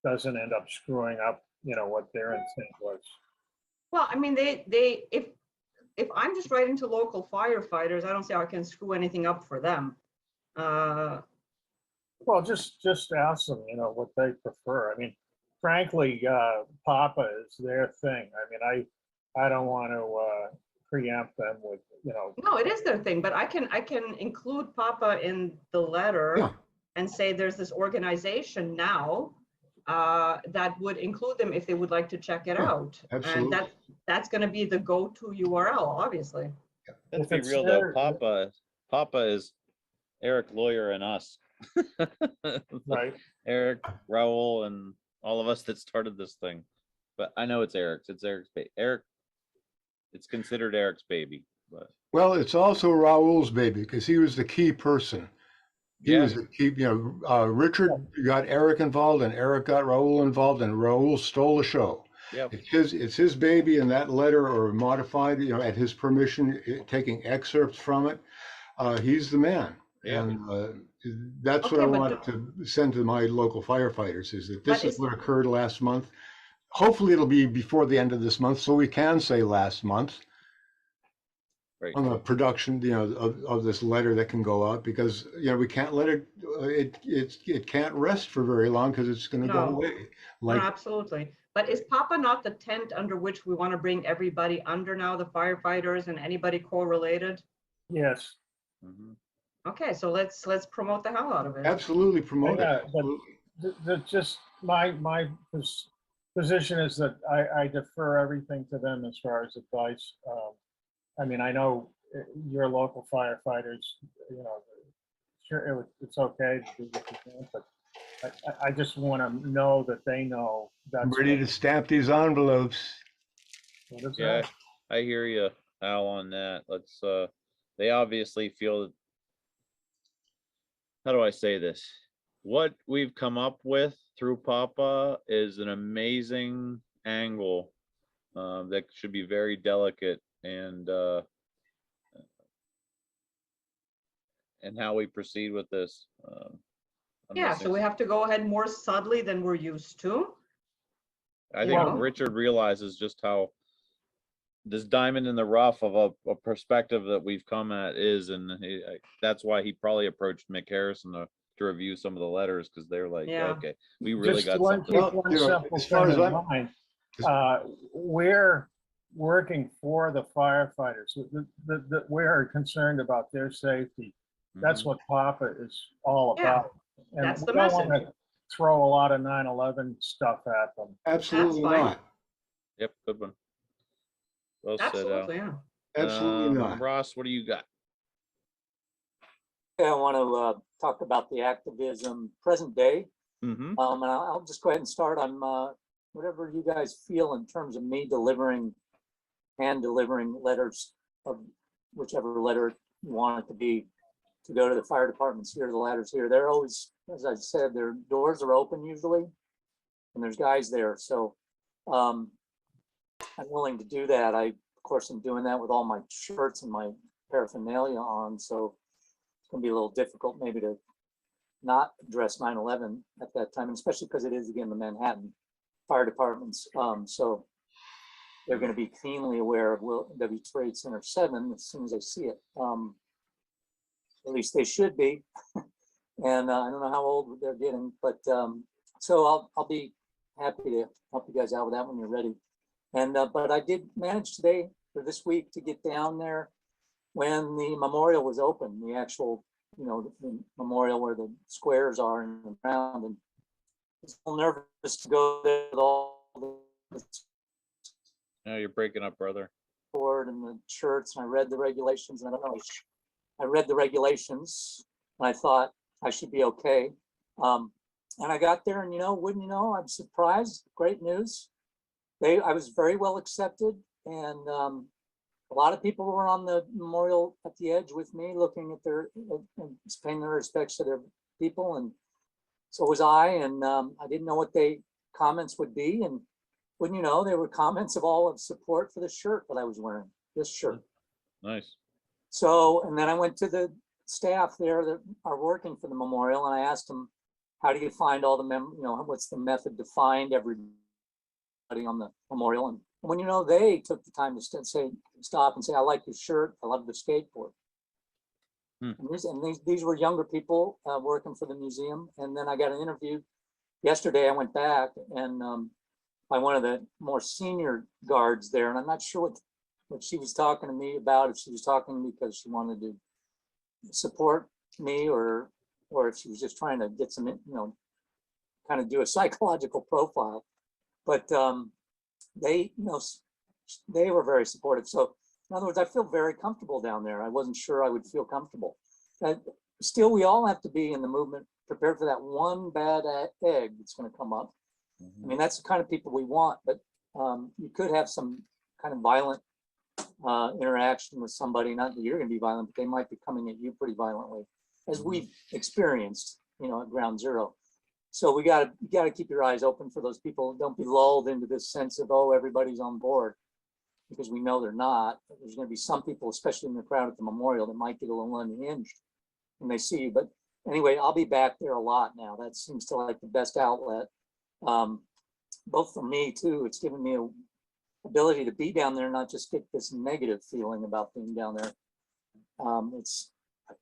doesn't end up screwing up, what their intent was. Well, I mean, if I'm just writing to local firefighters, I don't see how I can screw anything up for them. Well, just ask them, what they prefer. I mean, frankly, Papa is their thing. I mean, I don't want to preempt them with, No, it is their thing, but I can include Papa in the letter and say there's this organization now that would include them if they would like to check it out. Absolutely. And that's going to be the go-to URL, obviously. Let's be real though. Papa is Eric, lawyer, and us. Right. Eric, Raul, and all of us that started this thing. But I know it's Eric's. It's Eric's baby. It's considered Eric's baby. But well, it's also Raul's baby because he was the key person. He was the key. Richard got Eric involved, and Eric got Raul involved, and Raul stole the show. Yep. It's his baby, and that letter or modified, at his permission, taking excerpts from it. He's the man. Yeah. And that's what I want to send to my local firefighters is that this is what occurred last month. Hopefully it'll be before the end of this month so we can say last month on the production, of this letter that can go out because, we can't let it can't rest for very long because it's going to go away. No, absolutely. But is Papa not the tent under which we want to bring everybody under now, the firefighters and anybody correlated? Yes. Mm-hmm. Okay, so let's promote the hell out of it. Absolutely promote it. But just my position is that I defer everything to them as far as advice. I mean, I know your local firefighters, sure it's okay to do what you can, but I just want to know that they know that's. I'm ready to stamp these envelopes. What is Yeah, that? I hear you, Al, on that. Let's. They obviously feel. How do I say this? What we've come up with through Papa is an amazing angle that should be very delicate and how we proceed with this. Yeah, so we have to go ahead more subtly than we're used to. I think Richard realizes just how this diamond in the rough of a perspective that we've come at is, and that's why he probably approached Mick Harrison to review some of the letters because they're like, okay, we really Just got keep something. one simple thing in mind. We're working for the firefighters. We're concerned about their safety. That's what Papa is all about. And that's we the don't message. want to throw a lot of 9/11 stuff at them. Absolutely not. Yep, good one. Well said, Absolutely, Al. Absolutely not. Ross, what do you got? I want to talk about the activism present day. Mm-hmm. And I'll just go ahead and start on whatever you guys feel in terms of me hand delivering letters of whichever letter you want it to be, to go to the fire departments here, the ladders here. They're always, as I said, their doors are open usually, and there's guys there. So I'm willing to do that. I, of course, am doing that with all my shirts and my paraphernalia on. So it's going to be a little difficult maybe to not address 9/11 at that time, and especially because it is, again, the Manhattan fire departments. So they're going to be keenly aware of W Trade Center 7 as soon as they see it. At least they should be. And I don't know how old they're getting, but so I'll be happy to help you guys out with that when you're ready. And but I did manage today or this week to get down there when the memorial was open, the actual, the memorial where the squares are in the ground. And I was a little nervous to go there with all the. No, you're breaking up, brother. Board and the shirts, and I read the regulations, and I don't know. I read the regulations, and I thought I should be okay. And I got there, and wouldn't you know, I'm surprised. Great news. I was very well accepted, and a lot of people were on the memorial at the edge with me, looking at paying their respects to their people, and so was I. And I didn't know what comments would be, and wouldn't you know, there were comments of support for the shirt that I was wearing. This shirt. Nice. So, and then I went to the staff there that are working for the memorial, and I asked them, how do you find all the what's the method to find everybody on the memorial? And when they took the time to stop and say, I like your shirt, I love the skateboard. These were younger people working for the museum. And then I got an interview yesterday. I went back and by one of the more senior guards there, and I'm not sure what she was talking to me about. If she was talking to me because she wanted to support me, or if she was just trying to get some, kind of do a psychological profile. But they, they were very supportive. So in other words, I feel very comfortable down there. I wasn't sure I would feel comfortable. Still, we all have to be in the movement prepared for that one bad egg that's going to come up. I mean, that's the kind of people we want, but you could have some kind of violent interaction with somebody. Not that you're going to be violent, but they might be coming at you pretty violently, as we've experienced, at ground zero. So you got to keep your eyes open for those people. Don't be lulled into this sense of, oh, everybody's on board, because we know they're not. There's going to be some people, especially in the crowd at the memorial, that might get a little unhinged when they see you. But anyway, I'll be back there a lot now. That seems to like the best outlet, both for me too. It's given me a ability to be down there, not just get this negative feeling about being down there.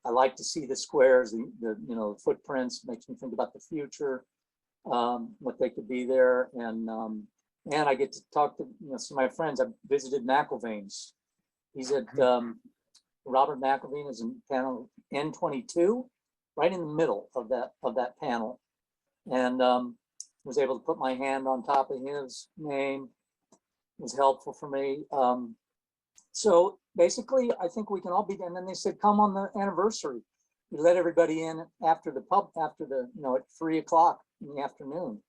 I like to see the squares, the footprints. Makes me think about the future, what they could be there, and I get to talk to some of my friends. I've visited McIlvaine's. He's at Robert McIlvaine is in panel N22, right in the middle of that panel, and was able to put my hand on top of his name. It was helpful for me. So basically, I think we can all be. And then they said, come on the anniversary. We let everybody in after the at 3 o'clock in the afternoon.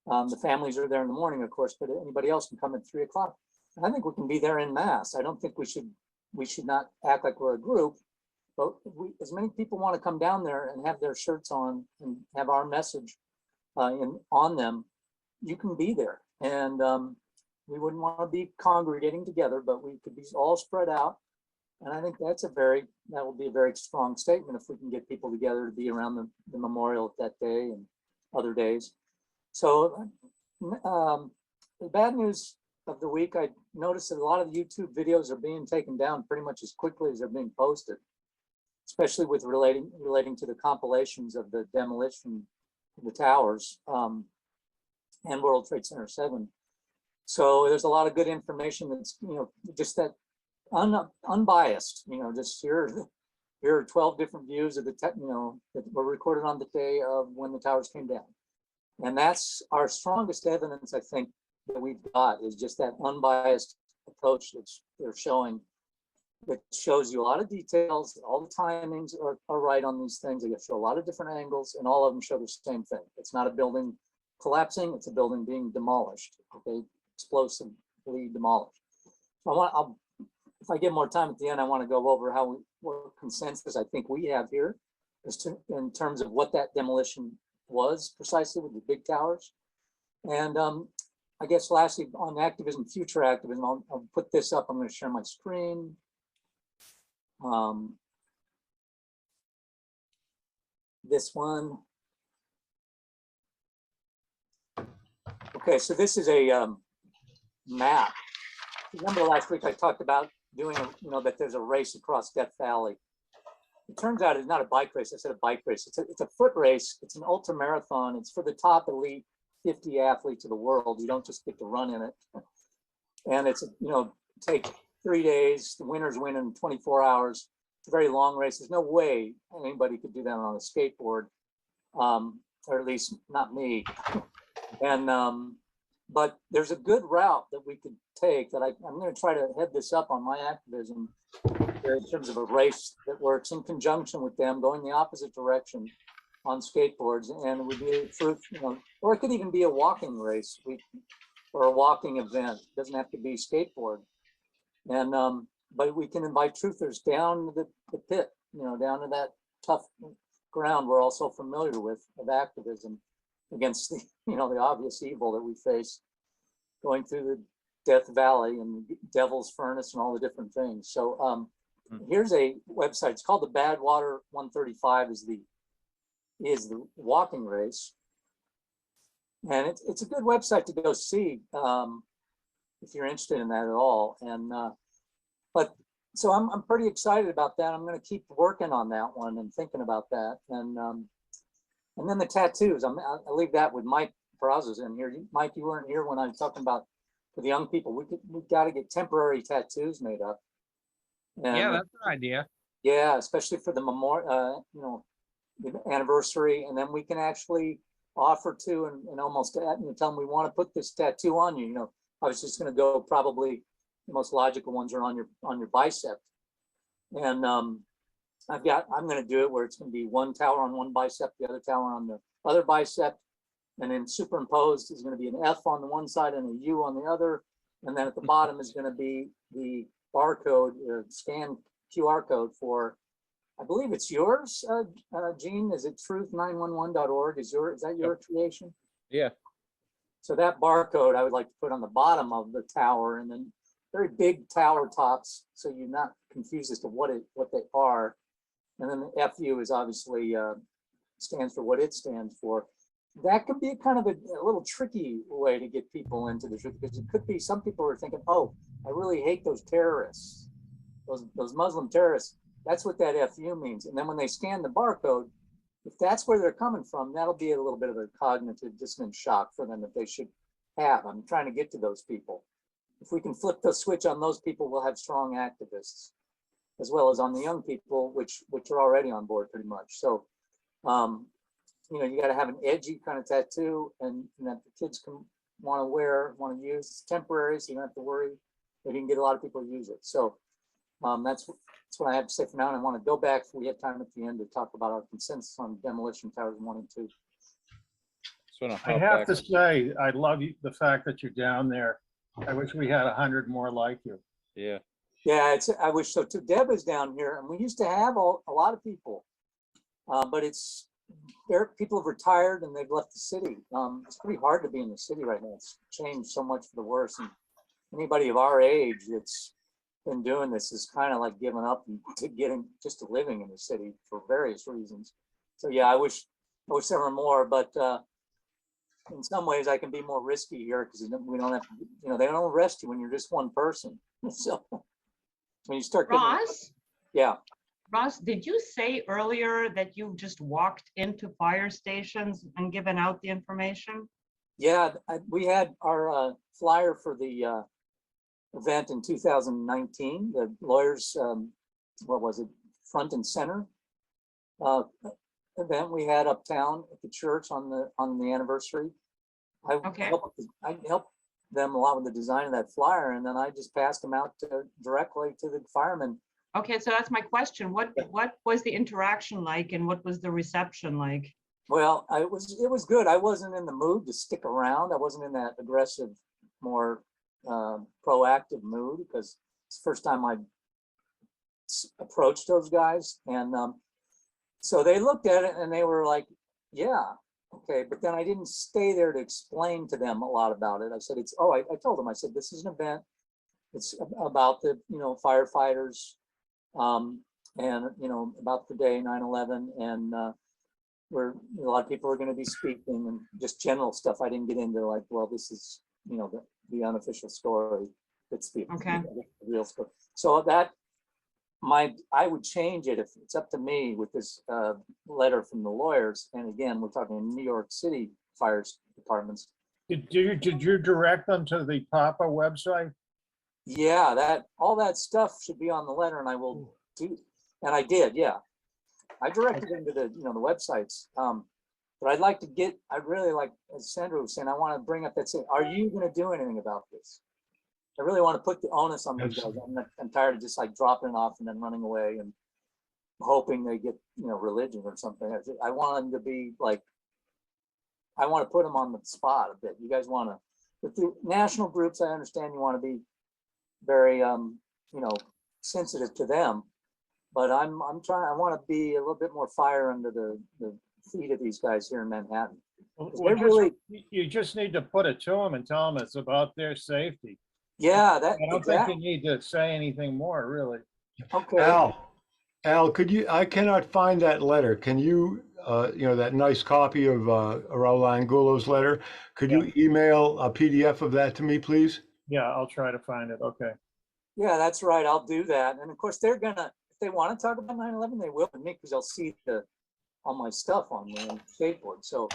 The families are there in the morning, of course, but anybody else can come at 3 o'clock. And I think we can be there en masse. I don't think we should not act like we're a group, but as many people want to come down there and have their shirts on and have our message on them, you can be there. And we wouldn't want to be congregating together, but we could be all spread out. And I think that will be a very strong statement if we can get people together to be around the memorial that day and other days. So the bad news of the week, I noticed that a lot of the YouTube videos are being taken down pretty much as quickly as they're being posted, especially with relating to the compilations of the demolition of the towers and World Trade Center 7. So there's a lot of good information that's, just that unbiased, just here are 12 different views of that were recorded on the day of when the towers came down. And that's our strongest evidence, I think, that we've got, is just that unbiased approach that they're showing, that shows you a lot of details. All the timings are right on these things. They show a lot of different angles, and all of them show the same thing. It's not a building collapsing, it's a building being demolished, okay, explosively demolished. So if I get more time at the end, I want to go over what consensus I think we have here in terms of what that demolition was precisely with the big towers. And I guess lastly, on activism, future activism, I'll put this up. I'm going to share my screen. This one. Okay, so this is a map. Remember last week I talked about doing, that there's a race across Death Valley. It turns out it's not a bike race. I said a bike race. It's a foot race. It's an ultra marathon. It's for the top elite 50 athletes of the world. You don't just get to run in it. And it's, take 3 days. The winners win in 24 hours. It's a very long race. There's no way anybody could do that on a skateboard, or at least not me. And but there's a good route that we could take that I'm going to try to head this up on my activism in terms of a race that works in conjunction with them, going the opposite direction on skateboards, and it would be or it could even be a walking race or a walking event. It doesn't have to be skateboard. And but we can invite truthers down to the pit, down to that tough ground we're all so familiar with of activism against the the obvious evil that we face going through the Death Valley and Devil's Furnace and all the different things. So here's a website. It's called the Badwater 135 is the walking race. And it's a good website to go see if you're interested in that at all. And but so I'm pretty excited about that. I'm going to keep working on that one and thinking about that. And then the tattoos, I'll leave that with Mike Brazos in here. Mike, you weren't here when I was talking about for the young people. We got to get temporary tattoos made up. And, yeah, that's an idea. Yeah, especially for the memorial, the anniversary, and then we can actually offer to and almost tell them we want to put this tattoo on you. I was just going to go probably the most logical ones are on your bicep, and I'm going to do it where it's going to be one tower on one bicep, the other tower on the other bicep, and then superimposed is going to be an F on the one side and a U on the other, and then at the bottom is going to be the barcode or scan QR code for, I believe it's yours, Gene. Is it truth911.org? Is that your creation? Yeah. So that barcode I would like to put on the bottom of the tower, and then very big tower tops, so you're not confused as to what they are. And then the FU is obviously stands for what it stands for. That could be a kind of a little tricky way to get people into the truth, because it could be some people are thinking, oh, I really hate those terrorists, those Muslim terrorists. That's what that FU means. And then when they scan the barcode, if that's where they're coming from, that'll be a little bit of a cognitive dissonance shock for them that they should have. I'm trying to get to those people. If we can flip the switch on those people, we'll have strong activists, as well as on the young people, which are already on board pretty much. So, you got to have an edgy kind of tattoo, and that the kids can want to use. It's temporary, so you don't have to worry. But you can get a lot of people to use it. So that's what I have to say for now. And I want to go back, if we have time at the end, to talk about our consensus on demolition towers 1 and 2. I have to say, I love the fact that you're down there. I wish we had 100 more like you. Yeah. Yeah, I wish so too. Deb is down here, and we used to have a lot of people, but people have retired and they've left the city. It's pretty hard to be in the city right now. It's changed so much for the worse. And anybody of our age that's been doing this is kind of like giving up to living in the city for various reasons. So yeah, I wish there were more, but in some ways I can be more risky here because we don't have to, they don't arrest you when you're just one person. So when you start getting, Ross? Yeah. Ross, did you say earlier that you just walked into fire stations and given out the information? Yeah, we had our flyer for the event in 2019. The lawyers, front and center event we had uptown at the church on the anniversary. I helped them a lot with the design of that flyer, and then I just passed them out directly to the firemen. Okay, so that's my question. What was the interaction like, and what was the reception like? Well, it was good. I wasn't in the mood to stick around. I wasn't in that aggressive, more proactive mood, because it's the first time I approached those guys, and so they looked at it and they were like, "Yeah, okay." But then I didn't stay there to explain to them a lot about it. I said, I told them, I said, this is an event. It's about the firefighters. And about the day 9/11, and where a lot of people are going to be speaking, and just general stuff. I didn't get into like, well, this is the unofficial story. It's the real story. So I would change it if it's up to me with this letter from the lawyers. And again, we're talking New York City fire departments. Did you direct them to the PAPA website? Yeah, all that stuff should be on the letter, and I will do. And I did, yeah. I directed them to the websites. But I'd really like, as Sandra was saying, I want to bring up that saying, are you going to do anything about this? I really want to put the onus on these guys. I'm tired of just like dropping it off and then running away and hoping they get religion or something. I want them to be like, I want to put them on the spot a bit. You guys want to, with the national groups, I understand you want to be very sensitive to them, but I want to be a little bit more fire under the feet of these guys here in Manhattan. You just need to put it to them and tell them it's about their safety. Yeah, I don't think you need to say anything more, really. Okay. Al, I cannot find that letter. Can you, that nice copy of Raul Angulo's letter, could you email a PDF of that to me, please? Yeah, I'll try to find it. Okay. Yeah, that's right. I'll do that. And of course, they're gonna, if they want to talk about 9/11, they will with me because they'll see all my stuff on me on skateboard. So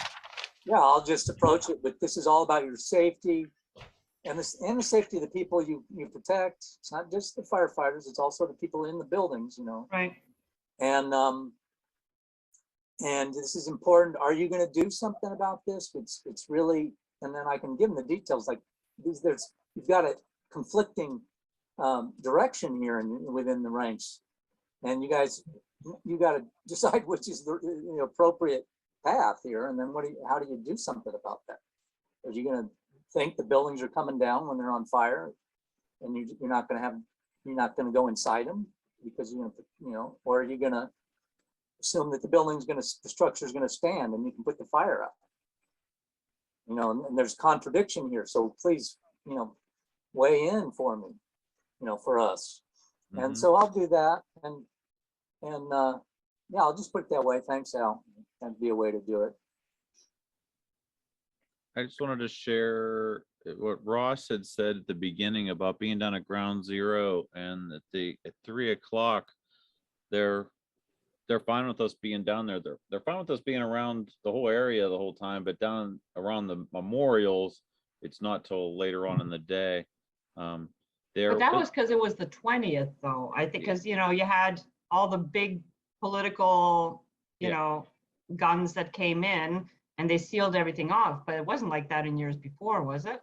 yeah, I'll just approach it. But this is all about your safety and the safety of the people you protect. It's not just the firefighters; it's also the people in the buildings. Right. And this is important. Are you going to do something about this? It's really, and then I can give them the details. Like you've got a conflicting direction here within the ranks, and you guys, you got to decide which is the appropriate path here. And then how do you do something about that? Are you going to think the buildings are coming down when they're on fire, and you're not going to go inside them because or are you going to assume that the structure is going to stand and you can put the fire out? And there's contradiction here. So please, weigh in for me, for us. Mm-hmm. And so I'll do that. And yeah, I'll just put it that way. Thanks, Al. That'd be a way to do it. I just wanted to share what Ross had said at the beginning about being down at ground zero, and at 3 o'clock, they're fine with us being down there. They're fine with us being around the whole area the whole time, but down around the memorials, it's not till later on in the day. But that was because it was the 20th, though. I think because you had all the big political, guns that came in, and they sealed everything off. But it wasn't like that in years before, was it?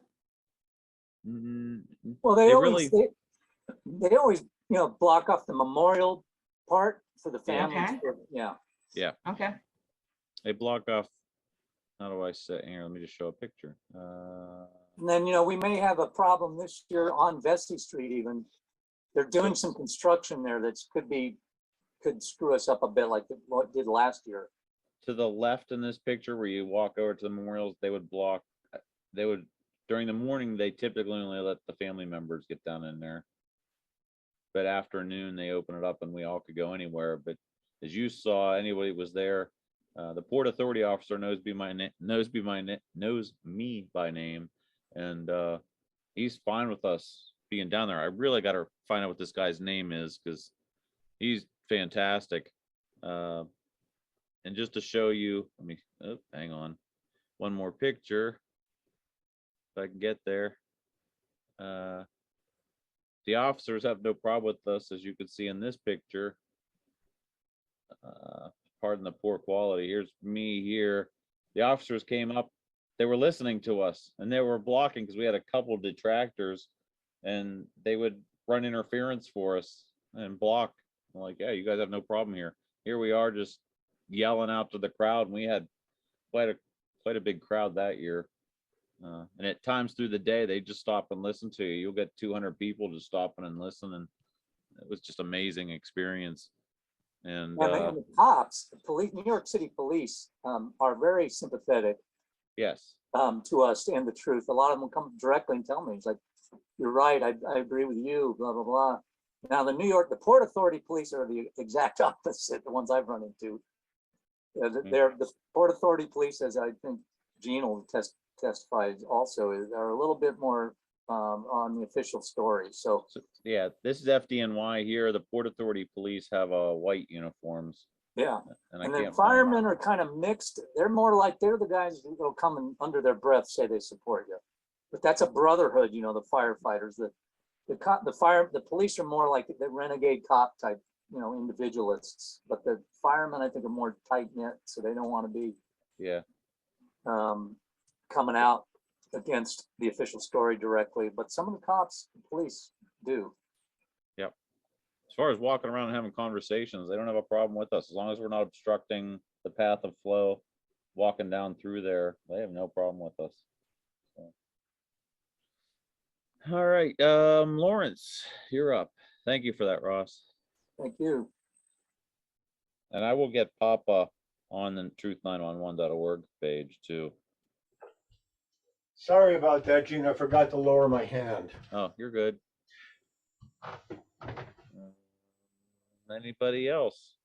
Well, they always block off the memorial part for the families. Okay. Yeah. Okay. They block off. How do I say here? Let me just show a picture. And then we may have a problem this year on Vesey Street. Even they're doing some construction there that could screw us up a bit, like what did last year. To the left in this picture, where you walk over to the memorials, they would block. They would during the morning. They typically only let the family members get down in there. But afternoon, they open it up and we all could go anywhere. But as you saw, anybody was there. The Port Authority officer knows me by name, and he's fine with us being down there. I really got to find out what this guy's name is because he's fantastic. And just to show you, hang on, one more picture if I can get there. The officers have no problem with us, as you can see in this picture. Pardon the poor quality. Here's me here. The officers came up. They were listening to us, and they were blocking because we had a couple of detractors, and they would run interference for us and block. I'm like, yeah, you guys have no problem here. Here we are, just yelling out to the crowd, and we had quite a big crowd that year. And at times through the day, they just stop and listen to you. You'll get 200 people just stopping and listening. It was just amazing experience. And the cops, the police, New York City police, are very sympathetic. Yes. To us and the truth. A lot of them will come directly and tell me, it's like, you're right. I agree with you. Blah blah blah. Now the Port Authority police are the exact opposite. The ones I've run into. They're the Port Authority police, as I think Gene will testify also, are a little bit more on the official story. So yeah, this is FDNY here. The Port Authority police have white uniforms. Yeah, and then firemen are kind of mixed. They're more like they're the guys who will come and under their breath say they support you, but that's a brotherhood. The firefighters, the police are more like the renegade cop type, individualists. But the firemen, I think, are more tight knit, so they don't want to be coming out against the official story directly. But some of the cops, the police, do. Yep. As far as walking around and having conversations, they don't have a problem with us as long as we're not obstructing the path of flow. Walking down through there, they have no problem with us. So. All right, Lawrence, you're up. Thank you for that, Ross. Thank you. And I will get Papa on the truth911.org page too. Sorry about that, Gene. I forgot to lower my hand. Oh, you're good. Anybody else?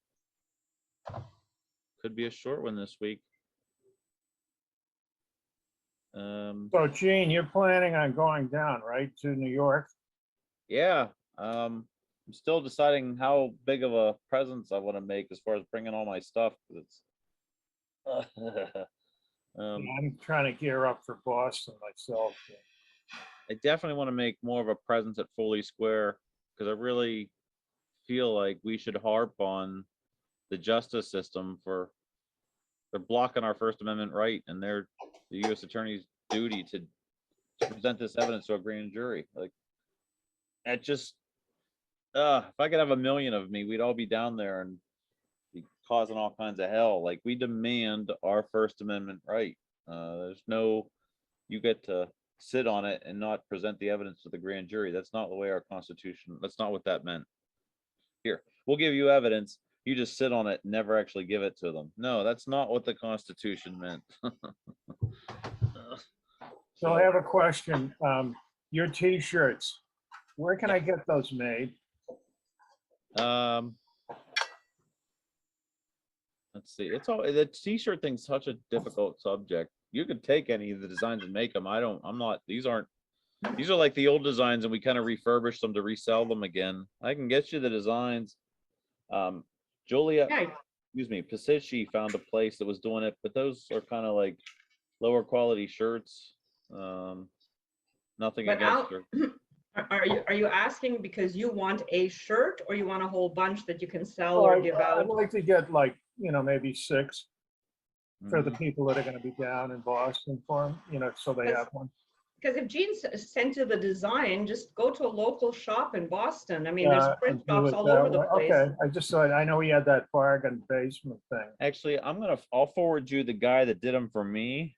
Could be a short one this week. So, Gene, you're planning on going down, right, to New York? Yeah, I'm still deciding how big of a presence I want to make as far as bringing all my stuff. 'Cause it's, I'm trying to gear up for Boston myself. I definitely want to make more of a presence at Foley Square because I really feel like we should harp on the justice system for they're blocking our First Amendment right and they're the U.S. Attorney's duty to present this evidence to a grand jury. Like, it just, if I could have a million of me, we'd all be down there and be causing all kinds of hell. Like, we demand our First Amendment right. There's no, you get to sit on it and not present the evidence to the grand jury. That's not the way our Constitution, that's not what that meant. Here, we'll give you evidence. You just sit on it and never actually give it to them. No, that's not what the Constitution meant. So I have a question. Your T-shirts, where can I get those made? Let's see. It's all the T-shirt thing's such a difficult subject. You could take any of the designs and make them. I'm not. These are like the old designs, and we kind of refurbish them to resell them again. I can get you the designs. Julia, excuse me, Pasici found a place that was doing it, but those are kind of like lower quality shirts. Nothing But against her. Are you asking because you want a shirt or you want a whole bunch that you can sell Well, or give out? I'd like to get like, maybe 6 for the people that are going to be down in Boston for them, so they have one. Because if Gene sent you the design, just go to a local shop in Boston. I mean, there's print shops all over the place. Okay, I just thought, I know he had that bargain basement thing. Actually, I'll forward you the guy that did them for me.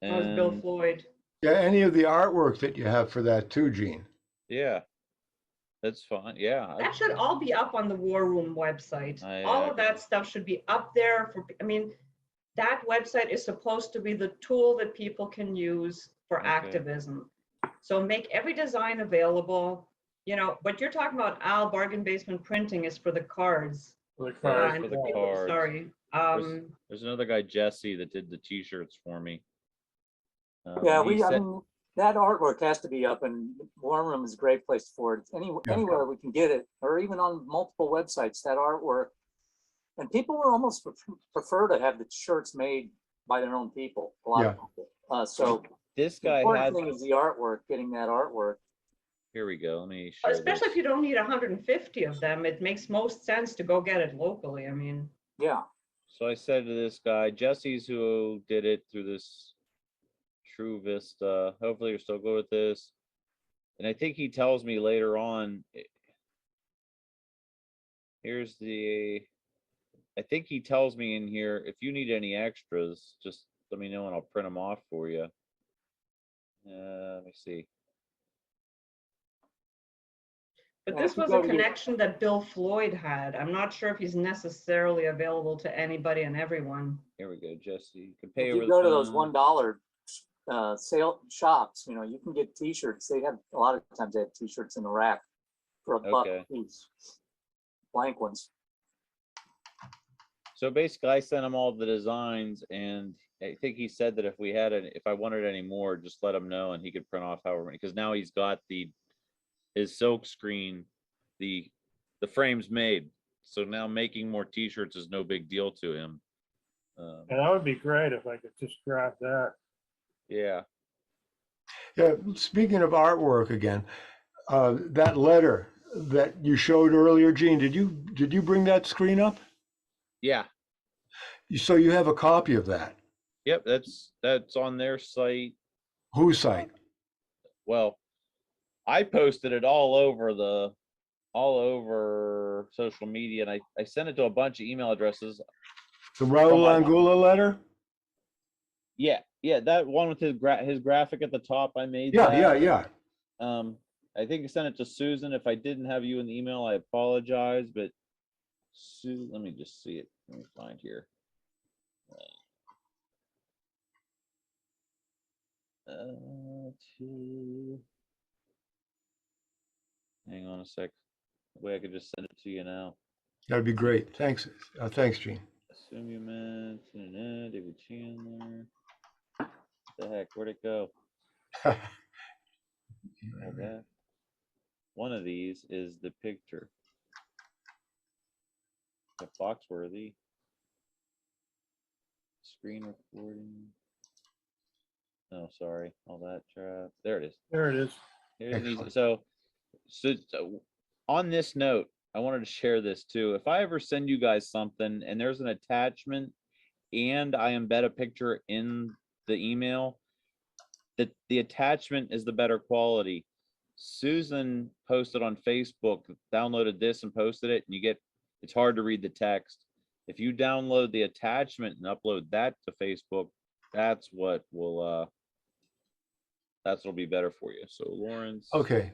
That was Bill Floyd. Yeah, any of the artwork that you have for that too, Gene. Yeah, that's fine. Yeah, That should all be up on the WarRoom website. All of that stuff should be up there for, I mean, that website is supposed to be the tool that people can use for activism. So make every design available, but you're talking about Al bargain basement printing is for the cards. For the cards. For the cards. Sorry. There's another guy, Jesse, that did the T-shirts for me. Yeah, I mean, that artwork has to be up, and WarRoom is a great place for it. Anywhere we can get it, or even on multiple websites, that artwork. And people will almost prefer to have the shirts made by their own people. A lot of people. So this guy the important thing is the artwork, getting that artwork. Here we go. Let me show Especially if you don't need 150 of them, it makes most sense to go get it locally. I mean, yeah. So I said to this guy, Jesse's who did it through this True Vista. Hopefully you're still good with this. And I think he tells me later on, I think he tells me in here, if you need any extras, just let me know and I'll print them off for you. Let me see. but this was a connection that Bill Floyd had. I'm not sure if he's necessarily available to anybody and everyone. Here we go, Jesse. You can pay if over you go to those $1 sale shops, you can get T-shirts. They have a lot of times they have T-shirts in the rack for $1 a piece, blank ones. So basically, I sent him all the designs, and I think he said that if I wanted any more, just let him know, and he could print off however many. Because now he's got his silk screen, the frames made. So now making more T-shirts is no big deal to him. And that would be great if I could just grab that. Yeah. Yeah. Speaking of artwork again, that letter that you showed earlier, Gene, did you bring that screen up? Yeah. So you have a copy of that? Yep, that's on their site. Whose site? Well, I posted it all over social media, and I sent it to a bunch of email addresses. The Raul Angula letter? Yeah, that one with his graphic at the top. I made. Yeah. I think I sent it to Susan. If I didn't have you in the email, I apologize. But Susan, let me just see it. Let me find here. Hang on a sec. The way I could just send it to you now. That'd be great. Thanks. Thanks, Gene. Assume you meant David Chandler. What the heck? Where'd it go? Okay. One of these is the picture. The Foxworthy screen recording. Oh, sorry, all that crap. There it is. There it is. Here's an easy, so on this note, I wanted to share this too. If I ever send you guys something and there's an attachment and I embed a picture in the email, that the attachment is the better quality. Susan posted on Facebook, downloaded this and posted it, and it's hard to read the text. If you download the attachment and upload that to Facebook, that's what'll be better for you. So Lawrence. Okay.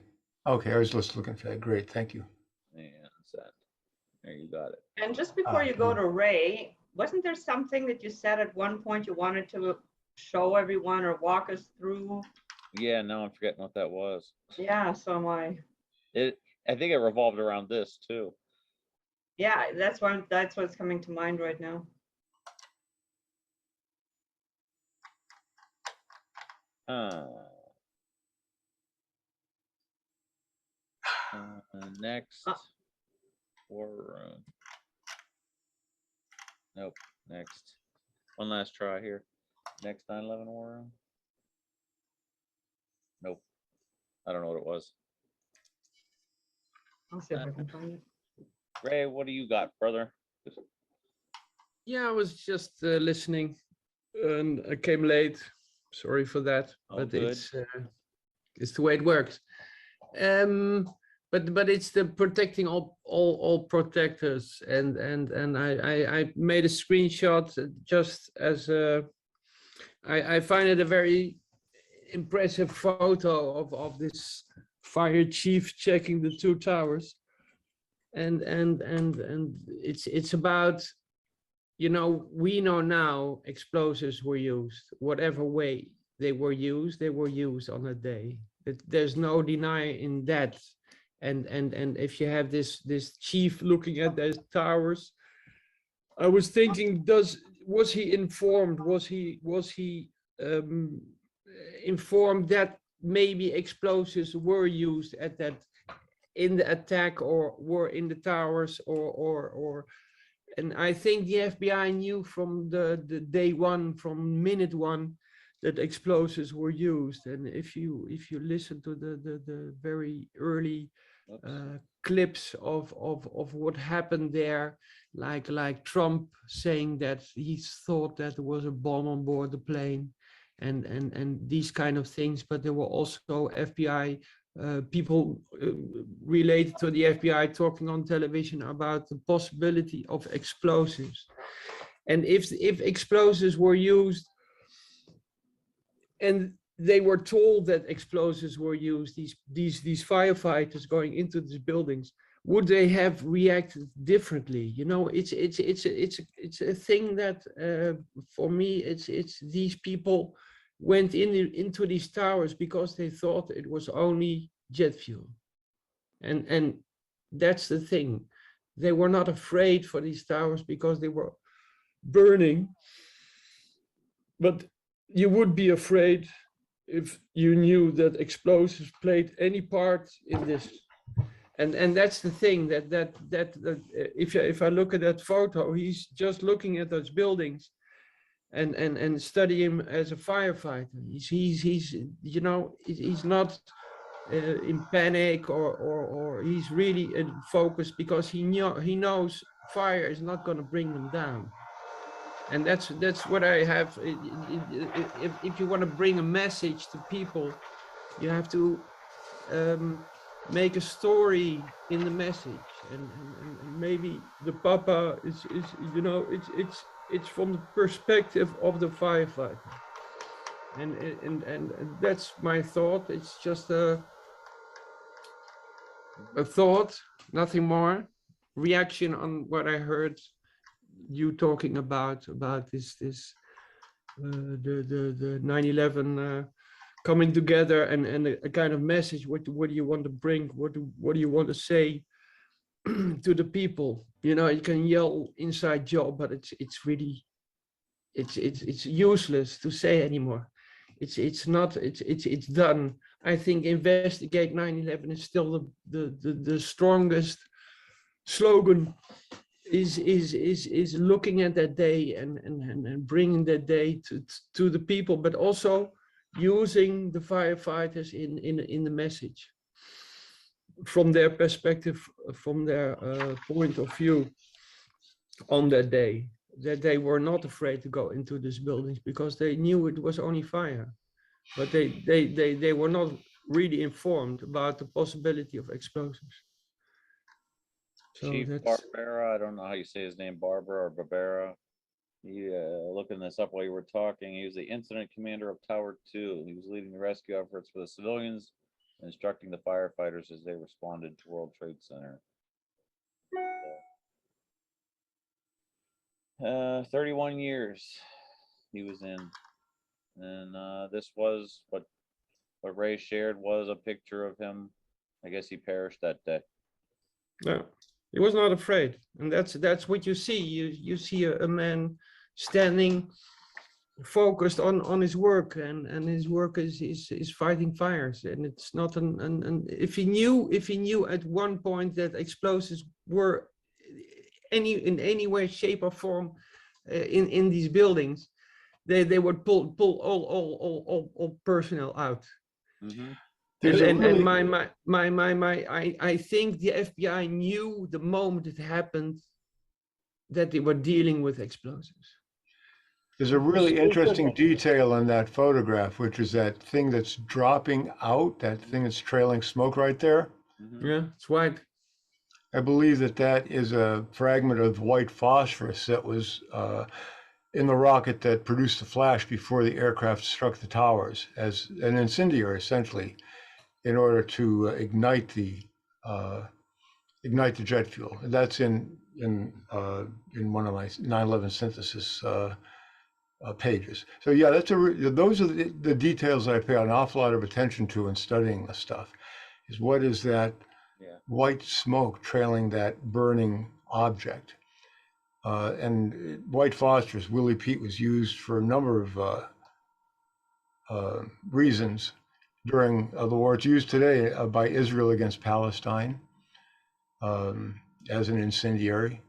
Okay. I was just looking for that. Great. Thank you. And send. There, you got it. And just before you go to Ray, wasn't there something that you said at one point you wanted to show everyone or walk us through? Yeah, no, I'm forgetting what that was. Yeah, so am I. I think it revolved around this too. Yeah, that's what's coming to mind right now. Next WarRoom. Nope. Next. One last try here. Next 9/11 WarRoom. Nope. I don't know what it was. I'll see if I can find it. Ray, what do you got, brother? Yeah, I was just listening, and I came late. Sorry for that, but good. It's the way it works. But it's the protecting all protectors, and I made a screenshot just as I find it a very impressive photo of this fire chief checking the two towers, and it's about, you know, we know now explosives were used, whatever way they were used on a day. There's no denying that. And if you have this chief looking at those towers, I was thinking, was he informed? Was he informed that maybe explosives were used at that in the attack, or were in the towers, or and I think the FBI knew from the day one, from minute one, that explosives were used. And if you listen to the very early clips of what happened there, like Trump saying that he thought that there was a bomb on board the plane, and these kind of things. But there were also FBI people related to the FBI talking on television about the possibility of explosives. And if explosives were used, and they were told that explosives were used, these firefighters going into these buildings, would they have reacted differently? You know, it's a thing that for me, it's these people went into these towers because they thought it was only jet fuel, and that's the thing. They were not afraid for these towers because they were burning, but you would be afraid if you knew that explosives played any part in this. And that's the thing, that if I look at that photo, he's just looking at those buildings and study him as a firefighter. He's you know, he's not in panic, or he's really focused, because he knows fire is not going to bring them down. And that's what I have. If you want to bring a message to people, you have to make a story in the message, and maybe the papa is you know, it's from the perspective of the firefighter, and that's my thought. It's just a thought, nothing more. Reaction on what I heard you talking about this the 9/11 coming together, and a kind of message. What do you want to bring? What do you want to say to the people? You know, you can yell inside job, but it's really it's useless to say anymore. It's done. I think investigate 9/11 is still the strongest slogan. Is looking at that day and bringing that day to the people, but also using the firefighters in the message from their perspective, from their point of view on that day, that they were not afraid to go into these buildings because they knew it was only fire, but they were not really informed about the possibility of explosives. So Chief that's Barbera, I don't know how you say his name, Barbara or Barbera. He, looking this up while you were talking, he was the incident commander of Tower 2. He was leading the rescue efforts for the civilians and instructing the firefighters as they responded to World Trade Center. 31 years he was in. And this was what Ray shared was a picture of him. I guess he perished that day. No, he was not afraid, and that's what you see. You see a man standing, focused on his work, and his work is fighting fires, and it's not an if he knew at one point that explosives were in any way, shape, or form in these buildings, they would pull all personnel out. Mm-hmm. I think the FBI knew the moment it happened that they were dealing with explosives. There's a really interesting detail in that photograph, which is that thing that's dropping out, that thing that's trailing smoke right there. Mm-hmm. Yeah, it's white. I believe that is a fragment of white phosphorus that was in the rocket that produced the flash before the aircraft struck the towers as an incendiary, essentially, in order to ignite the jet fuel. That's in one of my 9/11 synthesis pages. So yeah, those are the details that I pay an awful lot of attention to in studying this stuff. Is what is that white smoke trailing that burning object? And white phosphorus, Willie Pete, was used for a number of reasons during the war. It's used today by Israel against Palestine as an incendiary.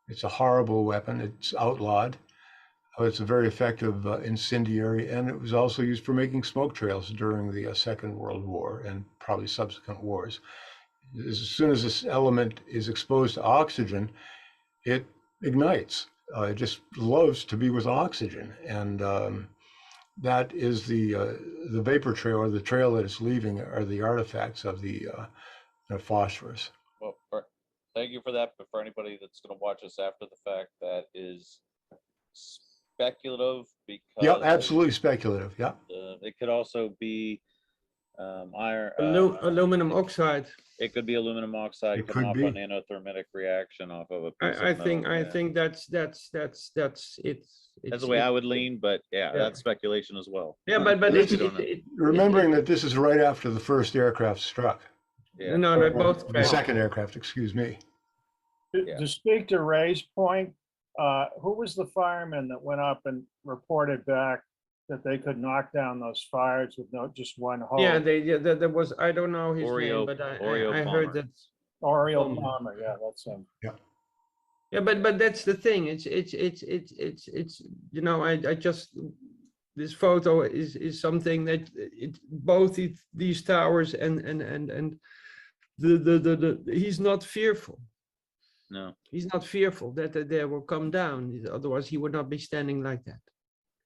It's a horrible weapon. It's outlawed. It's a very effective incendiary, and it was also used for making smoke trails during the Second World War and probably subsequent wars. As soon as this element is exposed to oxygen, it ignites. It just loves to be with oxygen, and that is the vapor trail, or the trail that it's leaving, are the artifacts of the phosphorus. Well, thank you for that. But for anybody that's going to watch us after the fact, that is speculative, because absolutely speculative. It could also be iron, aluminum oxide. It could be aluminum oxide coming off an anathermic reaction off of a piece I of metal. I think that's it. That's the way I would lean, but that's speculation as well. Yeah, but remembering that this is right after the first aircraft struck. Yeah. No, they both the second aircraft. Excuse me. To speak to Ray's point, who was the fireman that went up and reported back that they could knock down those fires with just one hose? Yeah, there was, I don't know his name, but I heard that. Oriole Palmer, yeah, that's him. Yeah, but that's the thing. It's I just, this photo is something that both these towers and he's not fearful. No, he's not fearful that they will come down. Otherwise, he would not be standing like that.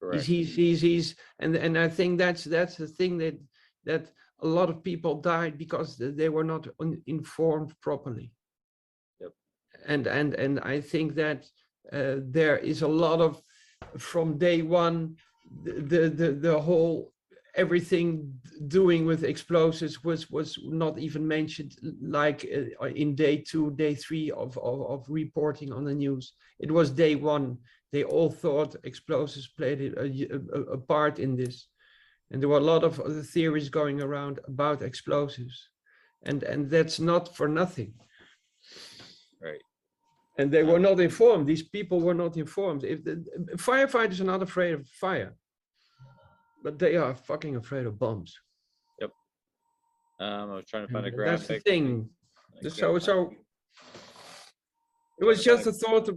Correct. He's and I think that's the thing that a lot of people died because they were not informed properly. Yep. And I think that there is a lot of, from day one, the whole everything doing with explosives was not even mentioned, like in day 2, day 3 of reporting on the news. It was day 1. They all thought explosives played a part in this. And there were a lot of other theories going around about explosives. And that's not for nothing. Right. And they were not informed. These people were not informed. If firefighters are not afraid of fire, but they are fucking afraid of bombs. Yep. I was trying to find a And that's the graphic. thing. I So can't so find- it was Trying just to a thought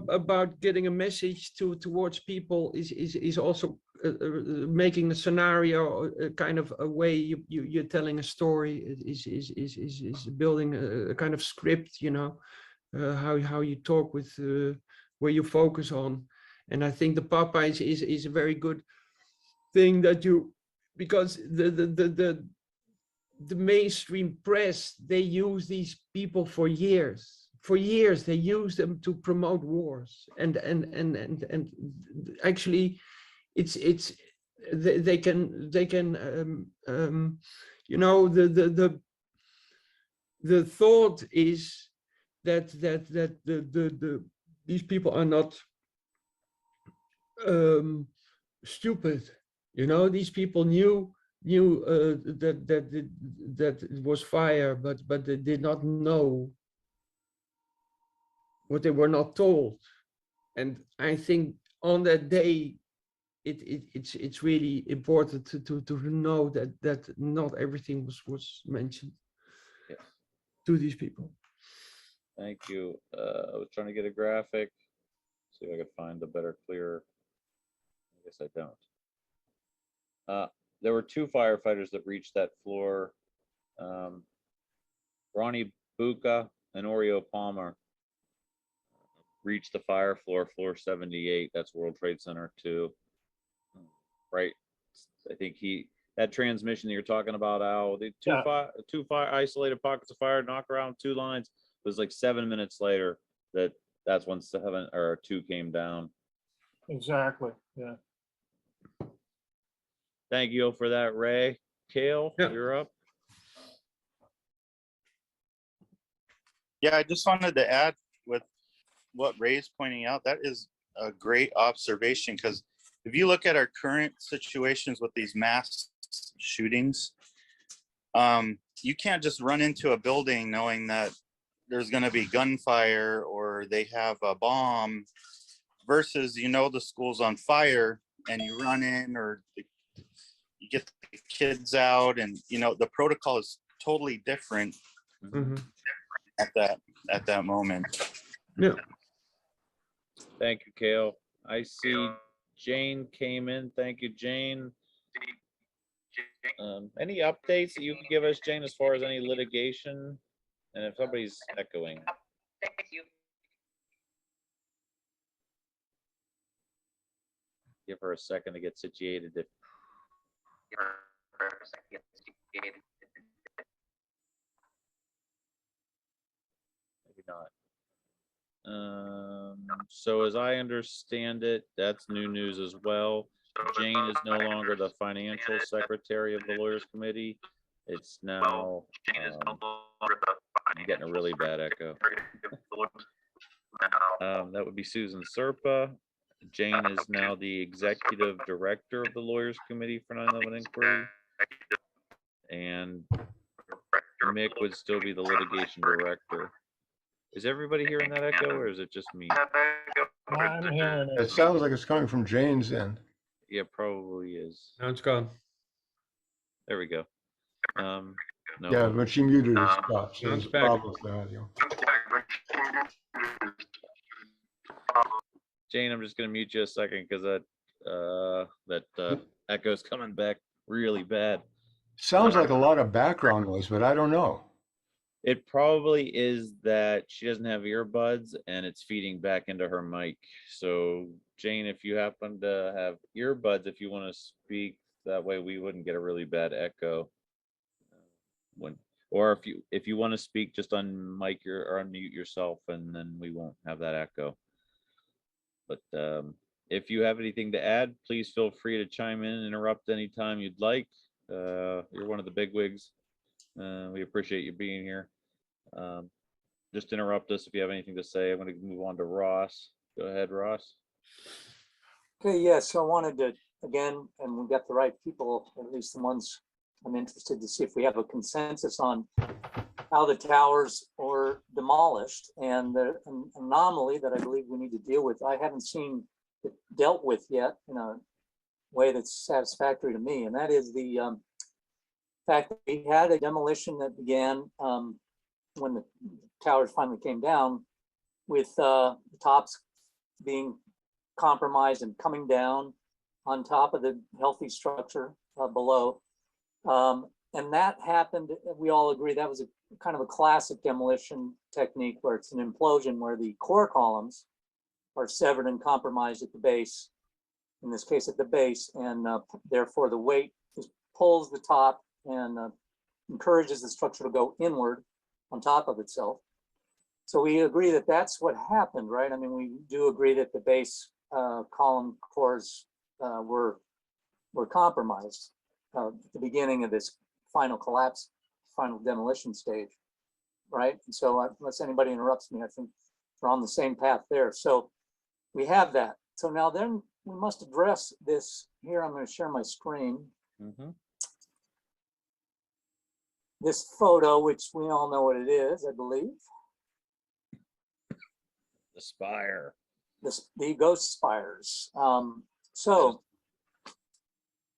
about getting a message towards people is also making a scenario kind of a way you're telling a story is building a kind of script, you know, how you talk with where you focus on. And I think the Papa is a very good thing that you, because the mainstream press, they use these people for years. For years, they use them to promote wars, and actually, it's they can you know, the thought is that these people are not stupid, you know. These people knew that it was fire, but they did not know what they were not told. And I think on that day, it's really important to know that not everything was mentioned to these people. Thank you. I was trying to get a graphic. See if I could find a better, clearer. I guess I don't. There were 2 firefighters that reached that floor. Ronnie Buca and Oreo Palmer reached the fire floor, floor 78. That's World Trade Center 2. Right. I think that transmission that you're talking about, Al, the two fire isolated pockets of fire, knock around 2 lines, was like 7 minutes later that's when 7 or 2 came down. Exactly. Yeah. Thank you for that, Ray. Kale, you're up. Yeah, I just wanted to add with what Ray's pointing out, that is a great observation, because if you look at our current situations with these mass shootings, you can't just run into a building knowing that there's going to be gunfire or they have a bomb, versus, you know, the school's on fire and you run in, or you get the kids out, and, you know, the protocol is totally different at that moment. Yeah. Thank you, Kale. I see Jane came in. Thank you, Jane. Any updates that you can give us, Jane, as far as any litigation? And if somebody's echoing. Give her a second to get situated. Maybe not. So as I understand it, that's new news as well. Jane is no longer the financial secretary of the Lawyers Committee. It's now, I'm getting a really bad echo. That would be Susan Serpa. Jane is now the executive director of the Lawyers Committee for 9/11 Inquiry. And Mick would still be the litigation director. Is everybody hearing that echo, or is it just me? I'm hearing it. It sounds like it's coming from Jane's end. Yeah, probably is. Now it's gone. There we go. No. Yeah, but she muted her stuff, so Now there's it's a back. problem with the audio. Jane, I'm just gonna mute you a second because that echo's coming back really bad. Sounds like a lot of background noise, but I don't know. It probably is that she doesn't have earbuds and it's feeding back into her mic. So Jane, if you happen to have earbuds, if you want to speak, that way we wouldn't get a really bad echo. Or if you want to speak, just unmic or unmute yourself, and then we won't have that echo. But if you have anything to add, please feel free to chime in and interrupt anytime you'd like. You're one of the bigwigs. We appreciate you being here. Just interrupt us if you have anything to say. I'm going to move on to Ross. Go ahead, Ross. Okay, yeah, so I wanted to, again, and we got the right people, at least the ones I'm interested to see if we have a consensus on how the towers were demolished, and the anomaly that I believe we need to deal with. I haven't seen it dealt with yet in a way that's satisfactory to me, and that is the fact, we had a demolition that began when the towers finally came down, with the tops being compromised and coming down on top of the healthy structure below. And that happened, we all agree that was a kind of a classic demolition technique where it's an implosion where the core columns are severed and compromised at the base, in this case at the base, and therefore the weight just pulls the top and encourages the structure to go inward on top of itself. So we agree that that's what happened, right? I mean, we do agree that the base column cores were compromised at the beginning of this final collapse, final demolition stage, right? And so unless anybody interrupts me, I think we're on the same path there. So we have that. So now then we must address this here. I'm going to share my screen. This photo, which we all know what it is, I believe. The spire. The ghost spires. So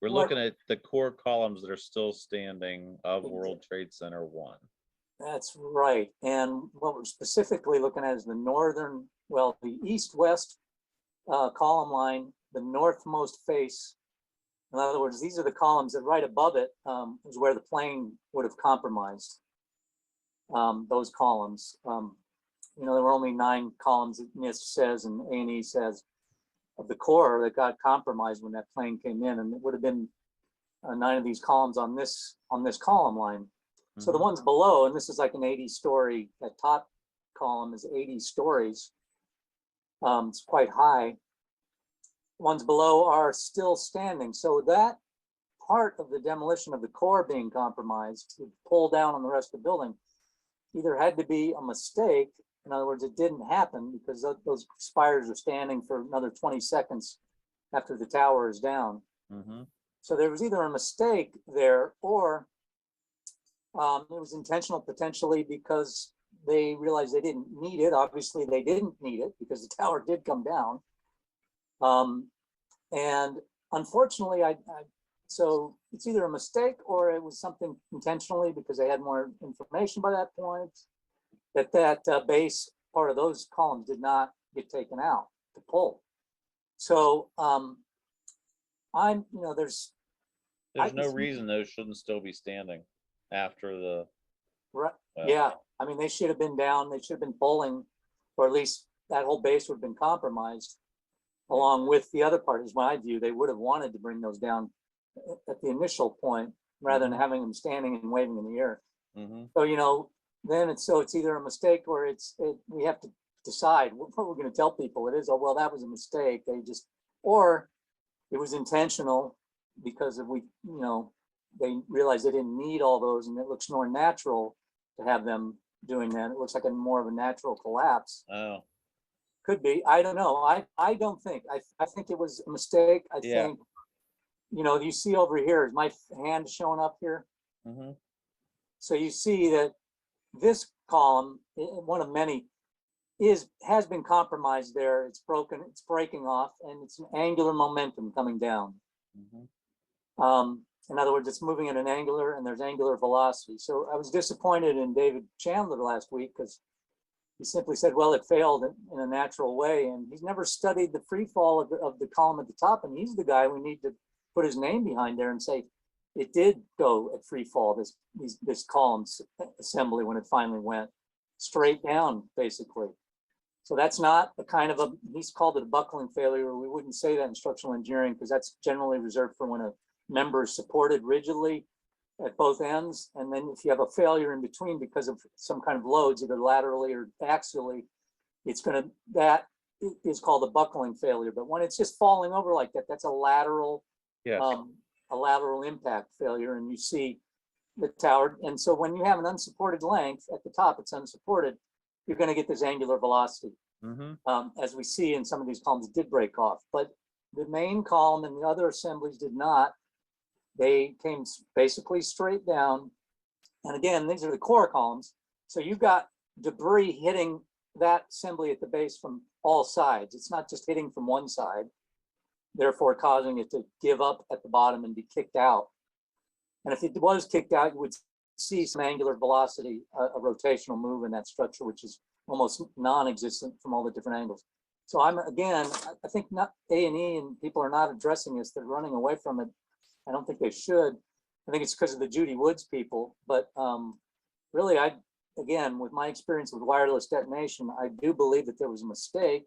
we're looking at the core columns that are still standing of World Trade Center 1. That's right. And what we're specifically looking at is the northern, well, the east-west column line, the northmost face. In other words, these are the columns that right above it is where the plane would have compromised those columns. You know, there were only 9 columns that NIST says and A&E says of the core that got compromised when that plane came in, and it would have been 9 of these columns on this column line. So the ones below, and this is like an 80-story, that top column is 80 stories. It's quite high. Ones below are still standing. So that part of the demolition of the core being compromised to pull down on the rest of the building either had to be a mistake. In other words, it didn't happen because those spires are standing for another 20 seconds after the tower is down. So there was either a mistake there, or it was intentional potentially because they realized they didn't need it. Obviously they didn't need it because the tower did come down. And unfortunately, so it's either a mistake or it was something intentionally because they had more information by that point, that base part of those columns did not get taken out to pull. So there's no reason those shouldn't still be standing after the right. Yeah, I mean, they should have been down, they should have been pulling, or at least that whole base would have been compromised along with the other part. Is my view. They would have wanted to bring those down at the initial point rather than having them standing and waving in the air. So then it's either a mistake or we have to decide what we're going to tell people. It is, oh well, that was a mistake. Or it was intentional because they realized they didn't need all those, and it looks more natural to have them doing that. It looks like more of a natural collapse. Oh, could be. I don't know. I don't think. I think it was a mistake. I think. You see over here is my hand showing up here. So you see that this column, one of many, has been compromised there. It's broken. It's breaking off, and it's an angular momentum coming down. In other words, it's moving at an angular, and there's angular velocity. So I was disappointed in David Chandler last week because he simply said, well, it failed in a natural way. And he's never studied the free fall of the column at the top. And he's the guy we need to put his name behind there and say, it did go at free fall, this column assembly, when it finally went straight down, basically. So that's not a kind of he's called it a buckling failure. We wouldn't say that in structural engineering because that's generally reserved for when a member is supported rigidly at both ends. And then if you have a failure in between because of some kind of loads, either laterally or axially, that is called a buckling failure. But when it's just falling over like that, that's a lateral, a lateral impact failure. And you see the tower. And so when you have an unsupported length at the top, it's unsupported, you're going to get this angular velocity. As we see in some of these columns did break off, but the main column and the other assemblies did not. They came basically straight down. And again, these are the core columns. So you've got debris hitting that assembly at the base from all sides. It's not just hitting from one side, therefore causing it to give up at the bottom and be kicked out. And if it was kicked out, you would see some angular velocity, a rotational move in that structure, which is almost non-existent from all the different angles. So I think not A&E and people are not addressing this. They're running away from it. I don't think they should. I think it's because of the Judy Woods people. But really, again, with my experience with wireless detonation, I do believe that there was a mistake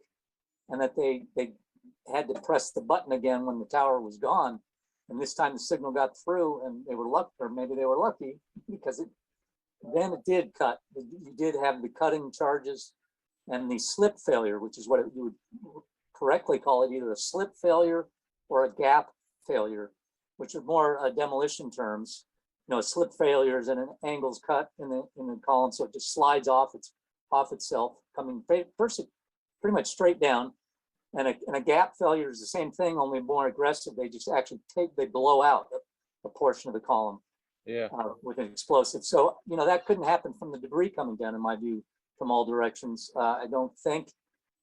and that they had to press the button again when the tower was gone. And this time the signal got through and they were lucky, or maybe they were lucky because it did cut. You did have the cutting charges and the slip failure, which is what you would correctly call it, either a slip failure or a gap failure, which are more demolition terms. You know, slip failure is an angle's cut in the column, so it just slides off itself, coming pretty much straight down. And a gap failure is the same thing, only more aggressive. They just actually they blow out a portion of the column. Yeah. With an explosive. So, you know, that couldn't happen from the debris coming down, in my view, from all directions. I don't think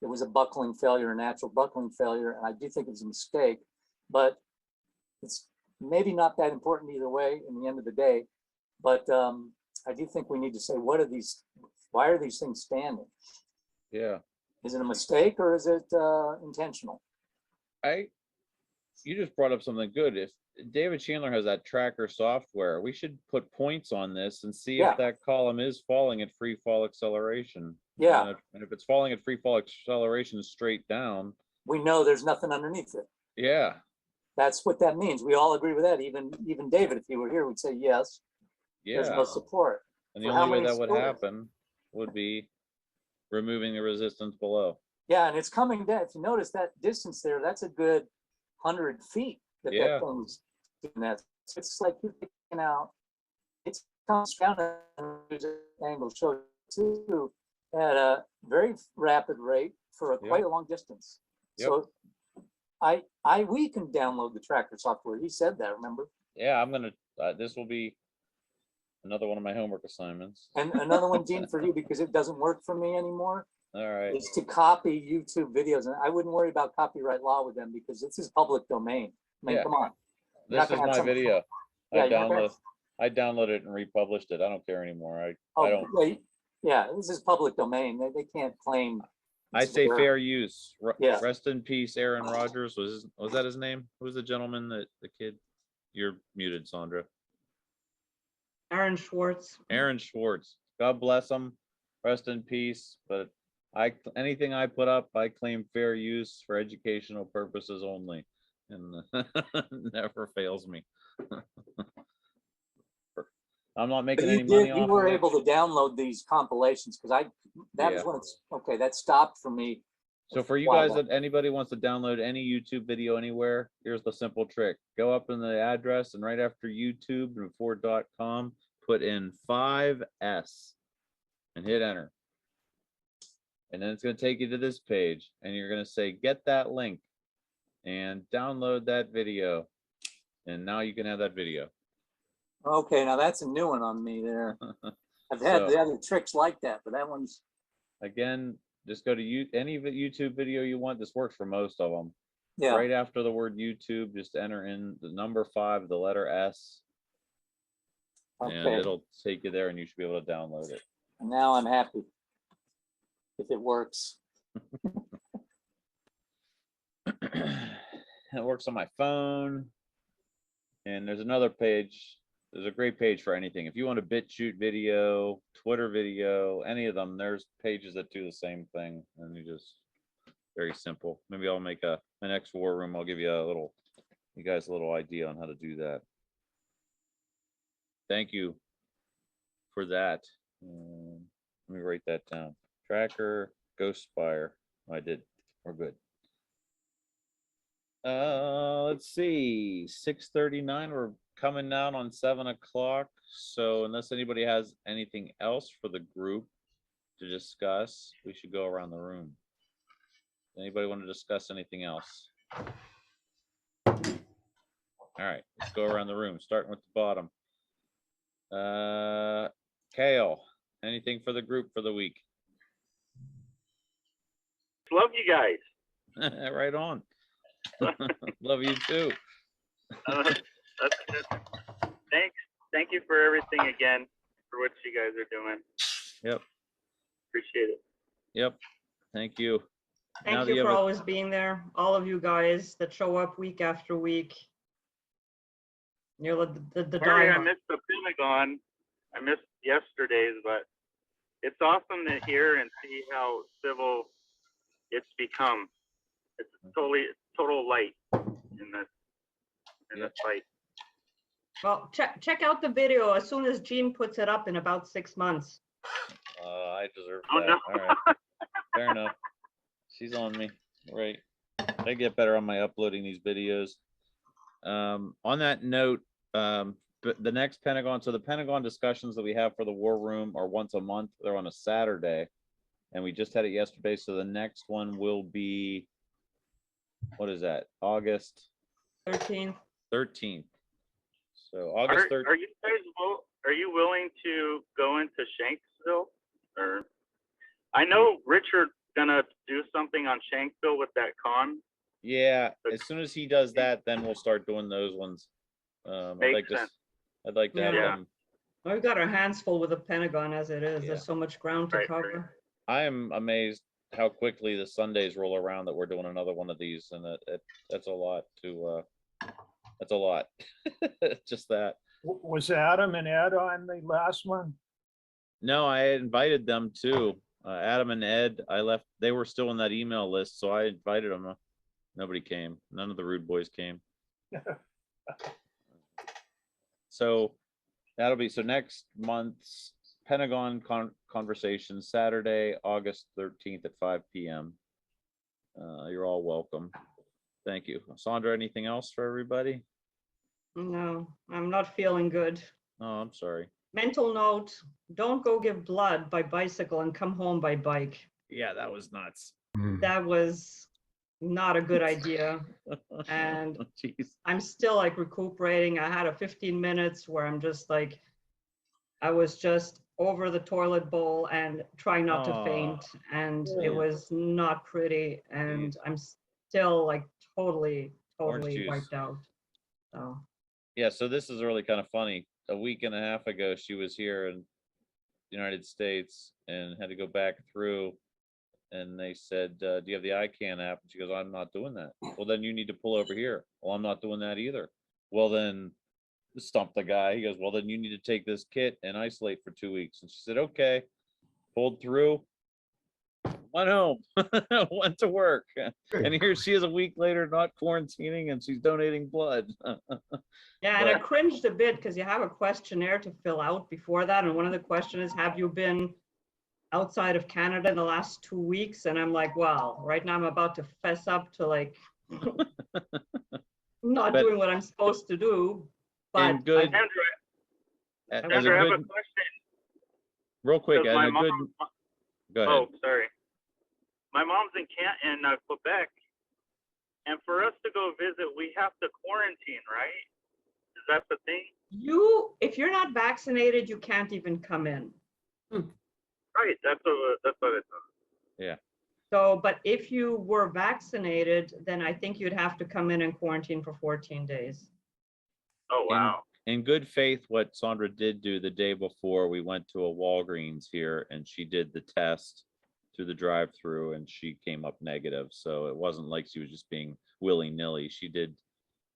it was a buckling failure, a natural buckling failure, and I do think it was a mistake, but it's maybe not that important either way in the end of the day. But I do think we need to say, why are these things standing? Yeah. Is it a mistake or is it intentional? You just brought up something good. If David Chandler has that tracker software, we should put points on this and see if that column is falling at free fall acceleration. Yeah. And if it's falling at free fall acceleration straight down, we know there's nothing underneath it. Yeah. That's what that means. We all agree with that. Even David, if he were here, would say yes. Yeah. There's no support. And the only way that would happen would be removing the resistance below. Yeah, and it's coming down. If you notice that distance there, that's a good 100 feet that thing's doing that. So it's like you're picking out, it's comes down at angle show too at a very rapid rate for quite a long distance. So we can download the tracker software. He said that, remember? Yeah, I'm gonna. This will be another one of my homework assignments. And another one, Gene, for you, because it doesn't work for me anymore. All right. Is to copy YouTube videos, and I wouldn't worry about copyright law with them because this is public domain. I mean, come on. This is my video. Yeah, I downloaded it and republished it. I don't care anymore. I don't. Yeah, this is public domain. They can't claim. I say fair use. Rest in peace, Aaron Rodgers. Was that his name? Who was the gentleman that the kid? You're muted, Sandra. Aaron Schwartz. Aaron Schwartz. God bless him. Rest in peace. But anything I put up, I claim fair use for educational purposes only, and never fails me. I'm not making any money off. You were able to download these compilations because that was when it's okay. That stopped for me. So for you guys, that anybody wants to download any YouTube video anywhere, here's the simple trick. Go up in the address and right after YouTube and before .com, put in 5S and hit enter. And then it's going to take you to this page and you're going to say, get that link and download that video. And now you can have that video. Okay, now that's a new one on me there. I've had the other tricks like that, but that one's. Again, just go to any YouTube video you want. This works for most of them. Yeah. Right after the word YouTube, just enter in the number 5, the letter S. Okay. And it'll take you there and you should be able to download it. And now I'm happy if it works. It works on my phone. And there's another page. There's a great page for anything. If you want a BitChute video, Twitter video, any of them, there's pages that do the same thing. And you just, very simple. Maybe I'll make my next war room. I'll give you guys a little idea on how to do that. Thank you for that. Let me write that down. Tracker, Ghost Spire. I did. We're good. Let's see. 6:39. We're coming down on 7 o'clock. So unless anybody has anything else for the group to discuss, we should go around the room. Anybody want to discuss anything else? All right, let's go around the room, starting with the bottom. Kale, anything for the group for the week? Love you guys. Right on. Love you too. That's good. Thank you for everything again, for what you guys are doing. Yep. Appreciate it. Yep. Thank you. Now Thank that you for have a- always being there. All of you guys that show up week after week. You're the Sorry, I diamond. missed the Pentagon. I missed yesterday's, but it's awesome to hear and see how civil it's become. It's total light in this fight. Well, check out the video as soon as Jean puts it up in about 6 months. I deserve Oh, that. no. All right. Fair enough. She's on me. Right. I get better on my uploading these videos. On that note, but the next Pentagon, so the Pentagon discussions that we have for the War Room are once a month. They're on a Saturday, and we just had it yesterday. So the next one will be, what is that? August 13th. 13th. So August 13th. Are you willing to go into Shanksville? Or I know Richard's gonna do something on Shanksville with that con. Yeah, as soon as he does that, then we'll start doing those ones. Makes sense. I'd like to have Yeah. them. We've got our hands full with the Pentagon as it is. There's so much ground to cover. I am amazed how quickly the Sundays roll around that we're doing another one of these, and that's a lot to. That's a lot. Just that. Was Adam and Ed on the last one? No, I invited them too. Adam and Ed. They were still in that email list, so I invited them. Nobody came. None of the rude boys came. So that'll be next month's Pentagon conversation, Saturday, August 13th at 5 p.m. You're all welcome. Thank you. Sandra, anything else for everybody? No, I'm not feeling good. Oh, I'm sorry. Mental note, don't go give blood by bicycle and come home by bike. Yeah, that was nuts. That was not a good idea. And I'm still like recuperating. I had a 15 minutes where I'm just like, I was just over the toilet bowl and trying not to faint. And it was not pretty. And I'm still like totally wiped out. So. Yeah, so this is really kind of funny. A week and a half ago, she was here in the United States and had to go back through. And they said, do you have the ICANN app? And she goes, I'm not doing that. Well, then you need to pull over here. Well, I'm not doing that either. Well, then stump the guy. He goes, well, then you need to take this kit and isolate for 2 weeks. And she said, okay. Pulled through. Went home. Went to work. And here she is a week later, not quarantining, and she's donating blood. Yeah, and I cringed a bit because you have a questionnaire to fill out before that. And one of the questions is, have you been outside of Canada in the last 2 weeks? And I'm like, well, right now I'm about to fess up to like not doing what I'm supposed to do. But good. Andrew, I have a question. Real quick, Go ahead. Oh, sorry. My mom's in Quebec, and for us to go visit, we have to quarantine, right? Is that the thing? If you're not vaccinated, you can't even come in. Right. That's what it says. Yeah. So, but if you were vaccinated, then I think you'd have to come in and quarantine for 14 days. Oh, wow. In good faith, what Sandra did do the day before, we went to a Walgreens here and she did the test through the drive-through and she came up negative. So it wasn't like she was just being willy-nilly. She did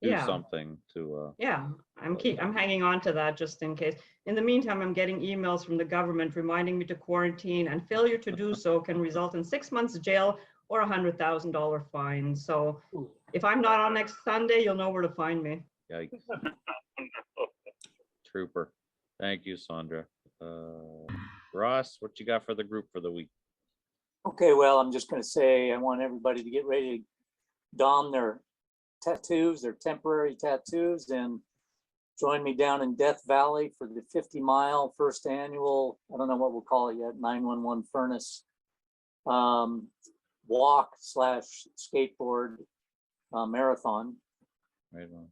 do something to yeah, I'm hanging on to that just in case. In the meantime, I'm getting emails from the government reminding me to quarantine, and failure to do so can result in 6 months jail or $100,000 fine. So if I'm not on next Sunday, you'll know where to find me. Yikes. Trooper. Thank you, Sandra. Ross, what you got for the group for the week? Okay, well, I'm just going to say I want everybody to get ready to don their tattoos, their temporary tattoos, and join me down in Death Valley for the 50-mile first annual, I don't know what we'll call it yet, 911 Furnace walk/skateboard marathon. Right on.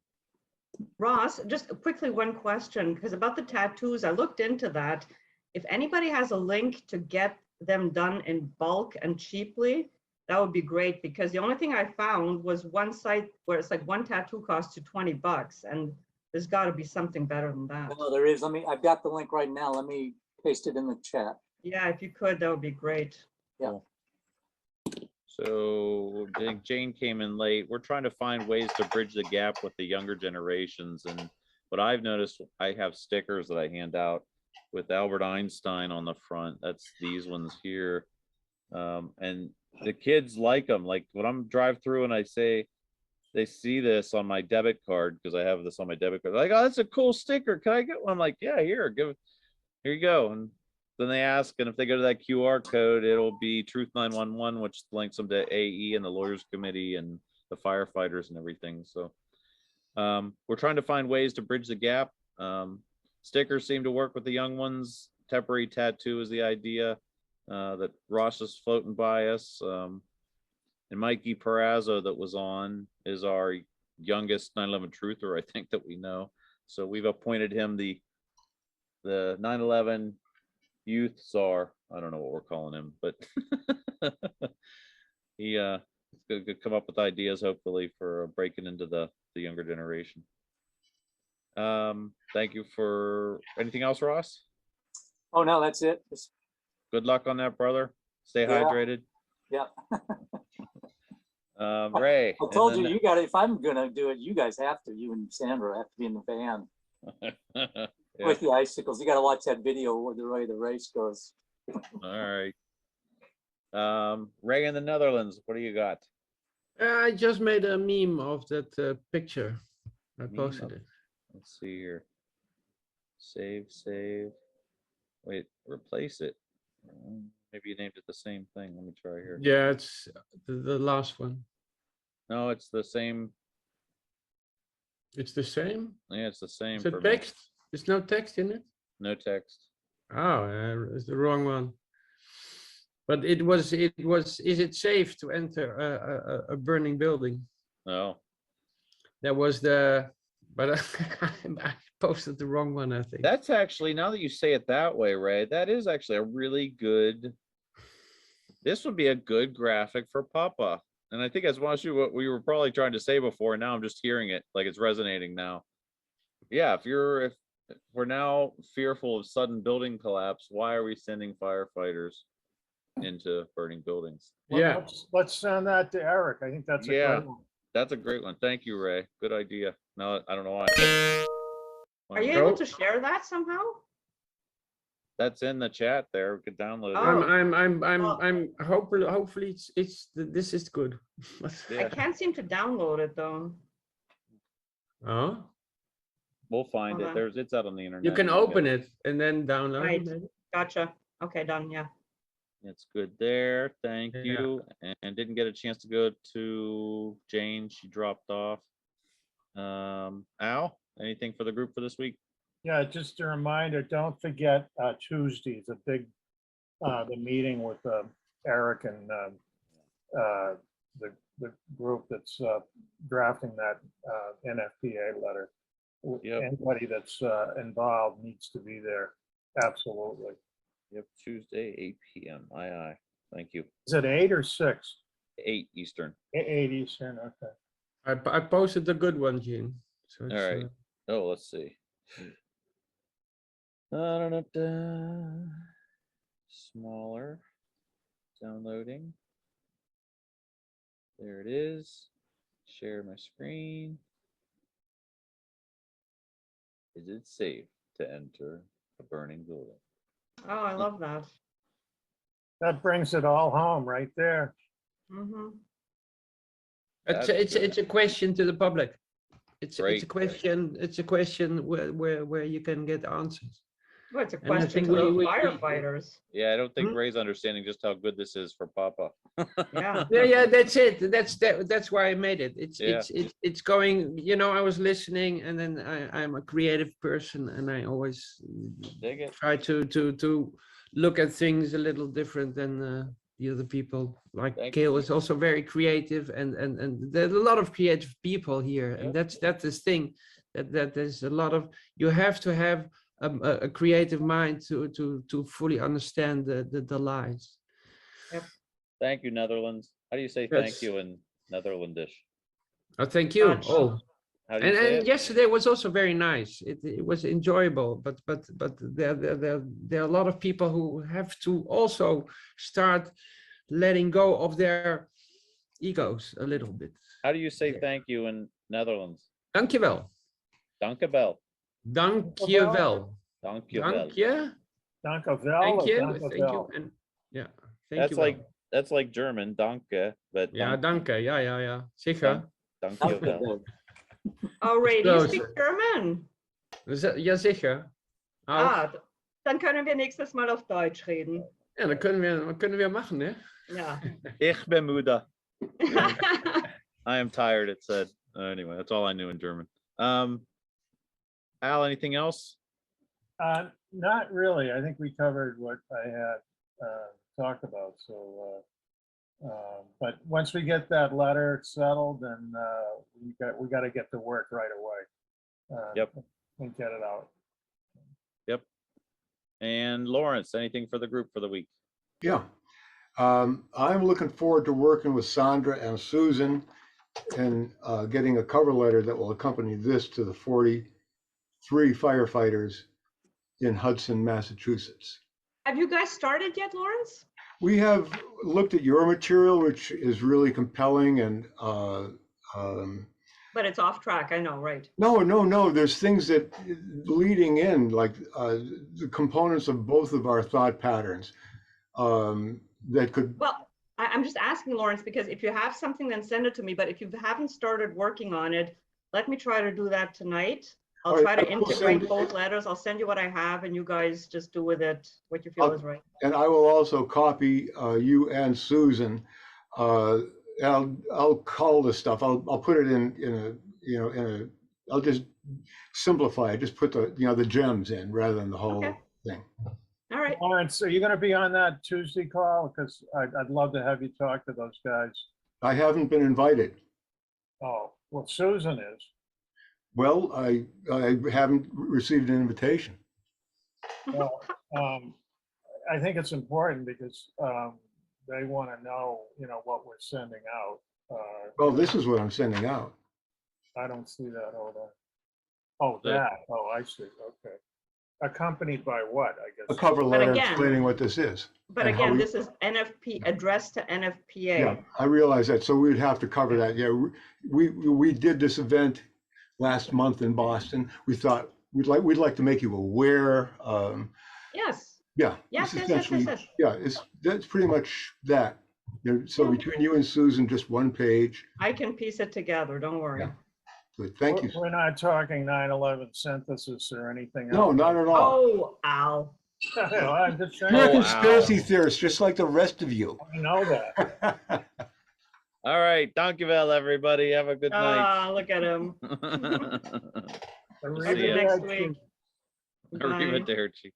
Ross, just quickly one question, because about the tattoos, I looked into that. If anybody has a link to get them done in bulk and cheaply, that would be great, because the only thing I found was one site where it's like one tattoo costs you $20, and There's got to be something better than that. No, there is. I've got the link right now. Let me paste it in the chat. Yeah, if you could, that would be great. Yeah. Cool. So I think Jane came in late. We're trying to find ways to bridge the gap with the younger generations. And what I've noticed, I have stickers that I hand out with Albert Einstein on the front. That's these ones here. And the kids like them. Like when I'm drive through and I say, they see this on my debit card, because I have this on my debit card. They're like, oh, that's a cool sticker. Can I get one? I'm like, yeah, here you go. And then they ask, and if they go to that QR code, it'll be Truth 911, which links them to AE and the Lawyers Committee and the firefighters and everything. So we're trying to find ways to bridge the gap. Stickers seem to work with the young ones. Temporary tattoo is the idea that Ross is floating by us. And Mikey Perazzo that was on is our youngest 9/11 truther, I think, that we know. So we've appointed him the 9/11 youth czar. I don't know what we're calling him, but he could come up with ideas, hopefully, for breaking into the younger generation. Thank you for anything else, Ross? Oh, no, that's it. Good luck on that, brother. Stay hydrated. Yeah. Ray. I told you got it. If I'm gonna do it, you guys have to. You and Sandra have to be in the van with the icicles. You got to watch that video where the way the race goes. All right. Ray in the Netherlands. What do you got? I just made a meme of that picture. I posted it. Let's see here. Save. Wait, replace it. Maybe you named it the same thing. Let me try here. Yeah, it's the last one. No, it's the same. It's the same? Yeah, it's the same. It's a text? There's no text in it? No text. Oh, it's the wrong one. But it was, is it safe to enter a burning building? No. That was but I posted the wrong one, I think. That's actually, now that you say it that way, Ray, that is actually a really good, this would be a good graphic for Papa. And I think that's what we were probably trying to say before. Now I'm just hearing it, like it's resonating now. Yeah, if we're now fearful of sudden building collapse, why are we sending firefighters into burning buildings? Yeah. Let's send that to Eric. I think that's a great one. That's a great one. Thank you, Ray. Good idea. No, I don't know why. Are you able to share that somehow? That's in the chat there. We could download it. I'm hopefully this is good. I can't seem to download it though. Oh. We'll find it. It's out on the internet. You can open it and then download Right. it. Gotcha. Okay, done. Yeah. It's good there. Thank you. And didn't get a chance to go to Jane. She dropped off. Al, anything for the group for this week? Yeah, just a reminder, don't forget Tuesday is a big, the meeting with Eric and the group that's drafting that NFPA letter. Anybody that's involved needs to be there. Absolutely. Yep, Tuesday, 8 p.m. Aye. Thank you. Is it 8 or 6? 8 Eastern. 8 Eastern, okay. I posted the good one, Gene. So all right. Oh, let's see. Smaller. Downloading. There it is. Share my screen. Is it safe to enter a burning building? Oh, I love that. That brings it all home right there. Mm-hmm. It's a question to the public. It's a Great. question. It's a question where you can get answers. Well, it's a And I question think to the we- firefighters. Yeah, I don't think Ray's understanding just how good this is for Papa. Yeah. Yeah, that's it. That's why I made it. Yeah. It's going. You know, I was listening, and then I'm a creative person, and I always Dig it. try to look at things a little different than the other people. Like Gail is also very creative, and there's a lot of creative people here, and that's this thing that there's a lot of. You have to have a creative mind to fully understand the lies. Yep. Thank you, Netherlands. How do you say Yes. thank you in Netherlandish? Oh, thank you. Dutch. Oh, How do you say And it? yesterday was also very nice. It was enjoyable, but there are a lot of people who have to also start letting go of their egos a little bit. How do you say thank you in Netherlands? Dankjewel. Dankjewel. Dankjewel. Dankjewel. Dank je. Dankjewel. Thank you. Dankjewel. Thank you. And yeah. Thank That's you. like that's like German, danke, but Yeah, danke. Yeah. Sicher. Dankjewel. Oh, Ray, do you speak German? Ja, sicher. Ah, dann können wir nächstes Mal auf Deutsch reden. Ja, dan kunnen we machen, hè? Ja. Ich bin müde. I am tired, it said. Anyway, that's all I knew in German. Al, anything else? Not really. I think we covered what I had talked about. So, but once we get that letter settled, then we got to get to work right away. Yep. And get it out. Yep. And Lawrence, anything for the group for the week? Yeah. I'm looking forward to working with Sandra and Susan and getting a cover letter that will accompany this to the 43 firefighters in Hudson, Massachusetts. Have you guys started yet, Lawrence? We have looked at your material, which is really compelling, and But it's off track, I know, right? no. There's things that leading in, like the components of both of our thought patterns that could. Well, I'm just asking, Lawrence, because if you have something, then send it to me. But if you haven't started working on it, let me try to do that tonight. I'll try to integrate both letters. I'll send you what I have, and you guys just do with it what you feel is right. And I will also copy you and Susan. I'll call this stuff. I'll put it in a I'll just simplify it. Just put the gems in rather than the whole thing. All right. Lawrence, are you going to be on that Tuesday call? Because I'd love to have you talk to those guys. I haven't been invited. Oh, well, Susan is. Well, I haven't received an invitation. Well, I think it's important because they want to know, what we're sending out. Well, this is what I'm sending out. I don't see that. Hold on. Oh, that. Oh, I see. Okay. Accompanied by what, I guess? A cover letter explaining what this is. But again, this is NFP, addressed to NFPA. Yeah, I realize that. So we'd have to cover that. Yeah, we did this event last month in Boston. We thought we'd like to make you aware. Yes. Yeah. Yes. Yeah, that's pretty much that. So between you and Susan, just one page. I can piece it together. Don't worry. Yeah. Good. Thank you. We're not talking 9/11 synthesis or anything else. No, not at all. Oh, Al. I'm just saying. You're a conspiracy theorist, just like the rest of you. I know that. All right. Dankjewel, everybody. Have a good night. Ah, look at him. See ya. Next week. Arrivederci.